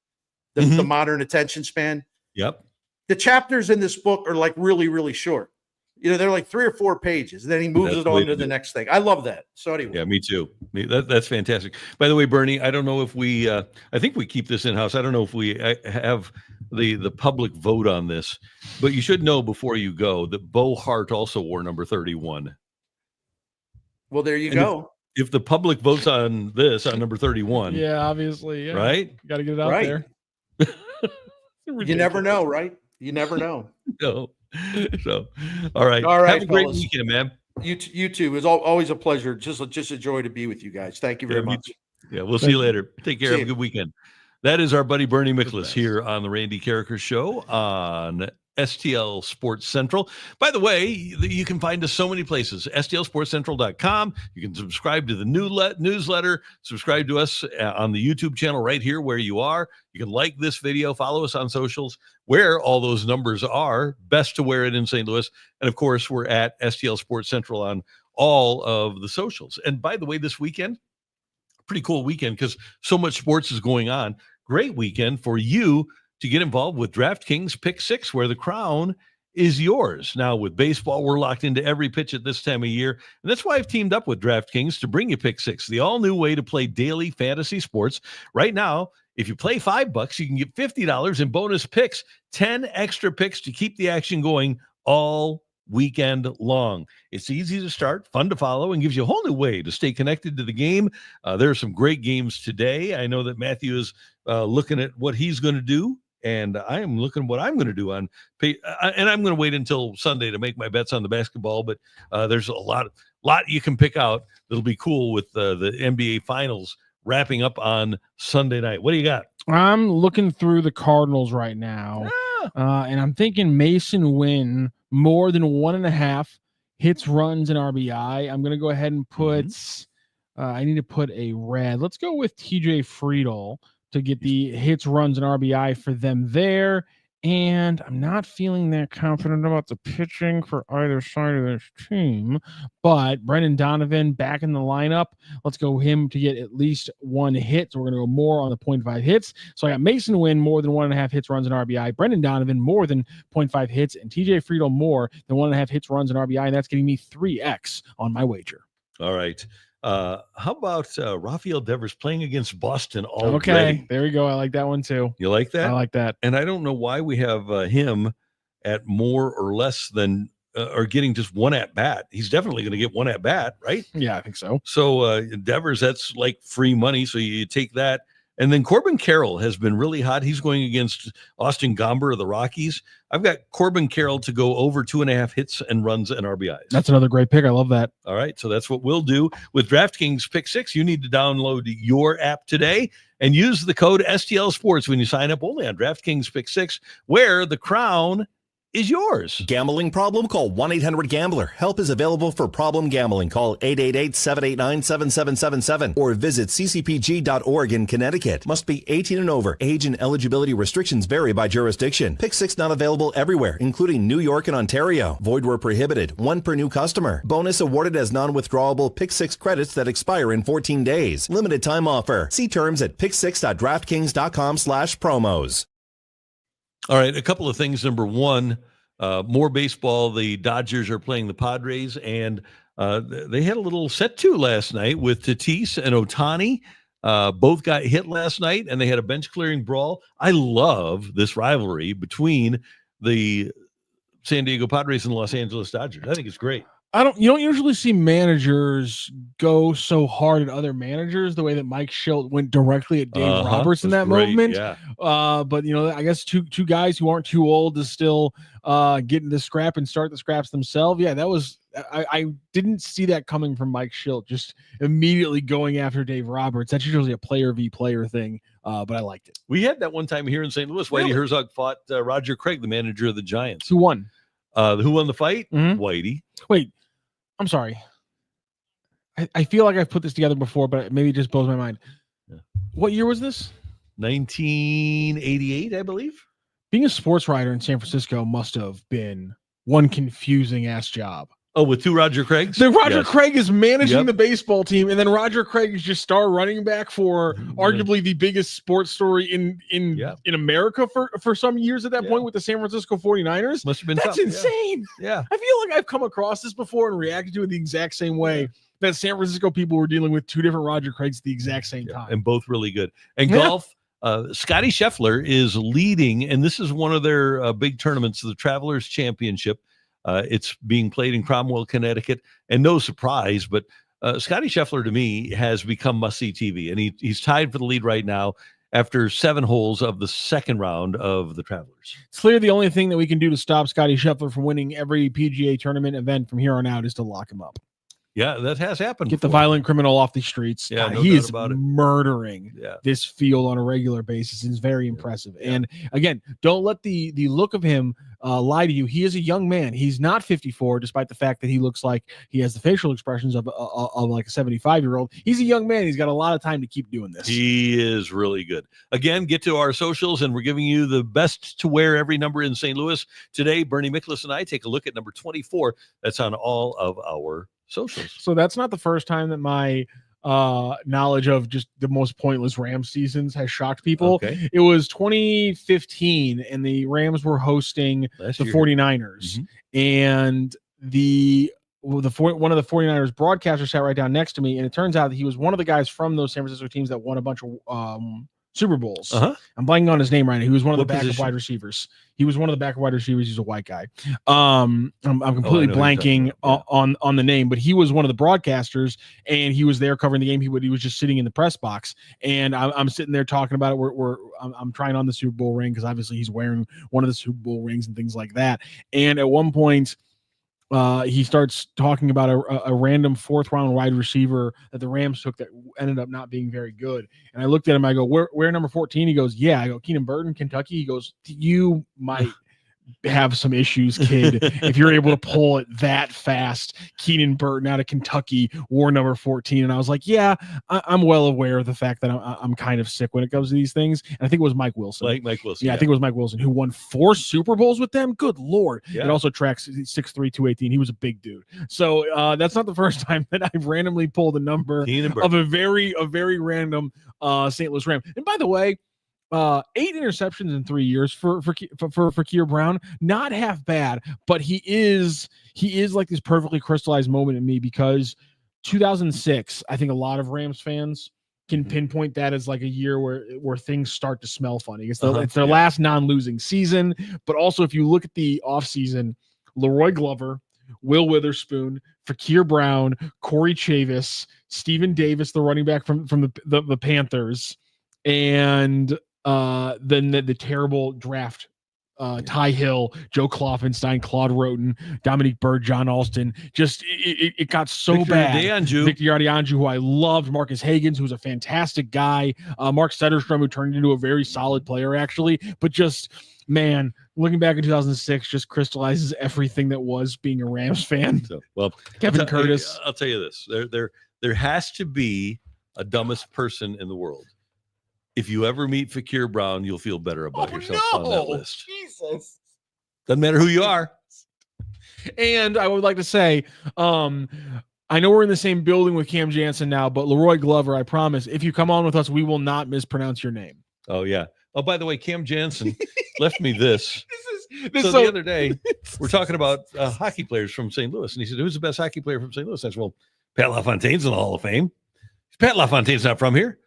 the modern attention span. Yep. The chapters in this book are like really, really short. They're like 3 or 4 pages. Then he moves it on to the next thing. I love that. So anyway. Yeah, me too. That's fantastic. By the way, Bernie, I don't know if we, I think we keep this in-house. I don't know if we have the public vote on this, but you should know before you go that Bo Hart also wore number 31. Well, there you go. If the public votes on this, on number 31. Yeah, obviously. Yeah. Right? Got to get it out there. You never know, right? You never know. No. So, all right. Have a great weekend, man. You too. It's always a pleasure. Just a joy to be with you guys. Thank you very much. Yeah, we'll see you later. Take care. Have a good weekend. That is our buddy Bernie Miklas here on the Randy Karraker Show on STL Sports Central. By the way, you can find us so many places. STLSportsCentral.com. You can subscribe to the newsletter, subscribe to us on the YouTube channel right here where you are. You can like this video, follow us on socials where all those numbers are. Best to wear it in St. Louis. And of course, we're at STL Sports Central on all of the socials. And by the way, this weekend, pretty cool weekend because so much sports is going on. Great weekend for you to get involved with DraftKings Pick 6, where the crown is yours. Now, with baseball, we're locked into every pitch at this time of year, and that's why I've teamed up with DraftKings to bring you Pick 6, the all-new way to play daily fantasy sports. Right now, if you play $5, you can get $50 in bonus picks, 10 extra picks to keep the action going all weekend long. It's easy to start, fun to follow, and gives you a whole new way to stay connected to the game. There are some great games today. I know that Matthew is looking at what he's going to do, and I am looking at what I'm going to do on pay. And I'm going to wait until Sunday to make my bets on the basketball, but there's a lot you can pick out that'll be cool with the NBA Finals wrapping up on Sunday night. What do you got? I'm looking through the Cardinals right now, and I'm thinking Mason Wynn more than 1.5 hits, runs, and RBI. I'm going to go ahead and put I need to put a red. Let's go with TJ Friedel to get the hits, runs, and RBI for them there. And I'm not feeling that confident about the pitching for either side of this team. But Brendan Donovan back in the lineup. Let's go him to get at least 1 hit. So we're going to go more on the 0.5 hits. So I got Mason Wynn more than 1.5 hits, runs, and RBI. Brendan Donovan more than 0.5 hits. And TJ Friedel more than 1.5 hits, runs, and RBI. And that's getting me 3X on my wager. All right. How about Rafael Devers playing against Boston already? Okay, there we go. I like that one too. You like that? I like that. And I don't know why we have him at more or less than or getting just 1 at bat. He's definitely going to get 1 at bat, right? Yeah, I think so. So Devers, that's like free money. So you take that. And then Corbin Carroll has been really hot. He's going against Austin Gomber of the Rockies. I've got Corbin Carroll to go over 2.5 hits and runs and RBIs. That's another great pick. I love that. All right. So that's what we'll do with DraftKings Pick 6. You need to download your app today and use the code STL Sports when you sign up only on DraftKings Pick 6, where the crown is yours. Gambling problem? Call 1-800-GAMBLER. Help is available for problem gambling. Call 888-789-7777 or visit ccpg.org in Connecticut. Must be 18 and over. Age and eligibility restrictions vary by jurisdiction. Pick 6 not available everywhere, including New York and Ontario. Void where prohibited. 1 per new customer. Bonus awarded as non-withdrawable Pick 6 credits that expire in 14 days. Limited time offer. See terms at pick6.draftkings.com/promos. All right, a couple of things. Number one, more baseball. The Dodgers are playing the Padres, and they had a little set two last night with Tatis and Ohtani. Both got hit last night, and they had a bench clearing brawl. I love this rivalry between the San Diego Padres and the Los Angeles Dodgers. I think it's great. You don't usually see managers go so hard at other managers the way that Mike Schilt went directly at Dave Roberts in that moment. Yeah. But I guess two guys who aren't too old to still get into scrap and start the scraps themselves. Yeah, that was I didn't see that coming from Mike Schilt, just immediately going after Dave Roberts. That's usually a player v player thing, but I liked it. We had that one time here in St. Louis. Whitey Herzog fought Roger Craig, the manager of the Giants. Who won? Who won the fight? Mm-hmm. Whitey. Wait. I'm sorry. I feel like I've put this together before, but maybe it just blows my mind. Yeah. What year was this? 1988, I believe. Being a sports writer in San Francisco must have been one confusing ass job. Oh, with two Roger Craigs? So Roger Craig is managing the baseball team, and then Roger Craig is just star running back for arguably the biggest sports story in America for some years at that point with the San Francisco 49ers. Must have been That's tough. insane. Yeah. I feel like I've come across this before and reacted to it the exact same way. That San Francisco people were dealing with two different Roger Craigs at the exact same time. And both really good. And golf, Scotty Scheffler is leading, and this is one of their big tournaments, the Travelers Championship. It's being played in Cromwell, Connecticut, and no surprise, but Scotty Scheffler to me has become must-see TV, and he's tied for the lead right now after 7 holes of the second round of the Travelers. It's clear the only thing that we can do to stop Scotty Scheffler from winning every PGA tournament event from here on out is to lock him up. Yeah, that has happened. Get the violent criminal off the streets. Yeah, no he doubt is about it. murdering this field on a regular basis. It's very impressive. Yeah. And again, don't let the look of him lie to you. He is a young man. He's not 54, despite the fact that he looks like he has the facial expressions of like a 75-year-old. He's a young man. He's got a lot of time to keep doing this. He is really good. Again, get to our socials, and we're giving you the best to wear every number in St. Louis. Today, Bernie Miklas and I take a look at number 24. That's on all of our socials. So that's not the first time that my knowledge of just the most pointless Rams seasons has shocked people. Okay. It was 2015, and the Rams were hosting the 49ers. Mm-hmm. And one of the 49ers broadcasters sat right down next to me, and it turns out that he was one of the guys from those San Francisco teams that won a bunch of Super Bowls. I'm blanking on his name right now. He was one of the backup wide receivers. He was one of the backup wide receivers. He's a white guy. I'm completely blanking on the name, but he was one of the broadcasters, and he was there covering the game. He was just sitting in the press box, and I'm sitting there talking about it. I'm trying on the Super Bowl ring because obviously he's wearing one of the Super Bowl rings and things like that. And at one point, he starts talking about a random 4th round wide receiver that the Rams took that ended up not being very good. And I looked at him. I go, where number 14? He goes, yeah. I go, Keenan Burton, Kentucky. He goes, you might have some issues, kid, if you're able to pull it that fast. Keenan Burton out of Kentucky wore number 14. And I was like, yeah, I'm well aware of the fact that I'm kind of sick when it comes to these things. And I think it was Mike Wilson. Mike Wilson. Yeah, I think it was Mike Wilson who won 4 Super Bowls with them. Good Lord. Yeah. It also tracks 6'3", 218. He was a big dude. So that's not the first time that I've randomly pulled a number of a very random St. Louis Ram. And by the way, 8 interceptions in 3 years for Keir Brown, not half bad, but he is like this perfectly crystallized moment in me because 2006, I think a lot of Rams fans can pinpoint that as like a year where things start to smell funny. It's their last non-losing season, but also if you look at the offseason, Leroy Glover, Will Witherspoon, Fakir Brown, Corey Chavis, Stephen Davis, the running back from the Panthers, and then the terrible draft, Ty Hill, Joe Kloffenstein, Claude Roten, Dominique Byrd, John Alston. Just it got so Victor bad. Victor Ardianju, who I loved, Marcus Hagans, who's a fantastic guy, Mark Setterstrom, who turned into a very solid player actually, but just man, looking back in 2006, just crystallizes everything that was being a Rams fan. So, well, Kevin Curtis. I'll tell you this: there has to be a dumbest person in the world. If you ever meet Fakir Brown, you'll feel better about yourself on that list. Jesus. Doesn't matter who you are. And I would like to say, I know we're in the same building with Cam Jansen now, but Leroy Glover, I promise, if you come on with us, we will not mispronounce your name. Oh, yeah. Oh, by the way, Cam Jansen left me this. This So the other day, we're talking about hockey players from St. Louis, and he said, "Who's the best hockey player from St. Louis?" I said, "Well, Pat LaFontaine's in the Hall of Fame." Pat LaFontaine's not from here.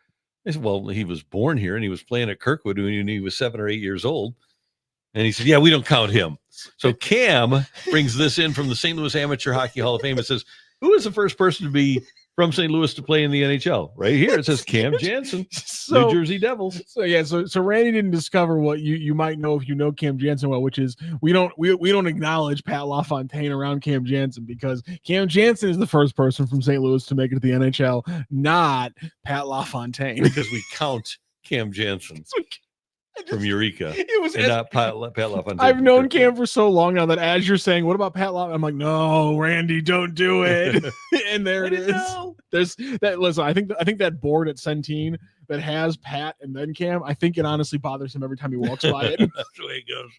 I said, "Well, he was born here, and he was playing at Kirkwood when he was 7 or 8 years old." And he said, "Yeah, we don't count him." So Cam brings this in from the St. Louis Amateur Hockey Hall of Fame. It says, "Who is the first person to be from St. Louis to play in the NHL?" Right here, it says Cam Jansen, New Jersey Devils. So Randy didn't discover what you might know if you know Cam Jansen well, which is we don't acknowledge Pat LaFontaine around Cam Jansen because Cam Jansen is the first person from St. Louis to make it to the NHL, not Pat LaFontaine. Because we count Cam Jansen from Eureka. It was and not Pat LaFontaine. I've known Cam for so long now that as you're saying, what about Pat LaFontaine? I'm like, no, Randy, don't do it. And there it is. There's that. Listen, I think that board at Centene that has Pat and then Cam, I think it honestly bothers him every time he walks by it. That's the way it goes.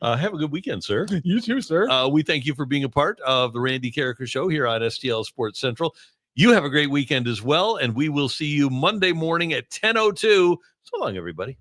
Have a good weekend, sir. You too, sir. We thank you for being a part of the Randy Karraker Show here on STL Sports Central. You have a great weekend as well, and we will see you Monday morning at 10:02. So long, everybody.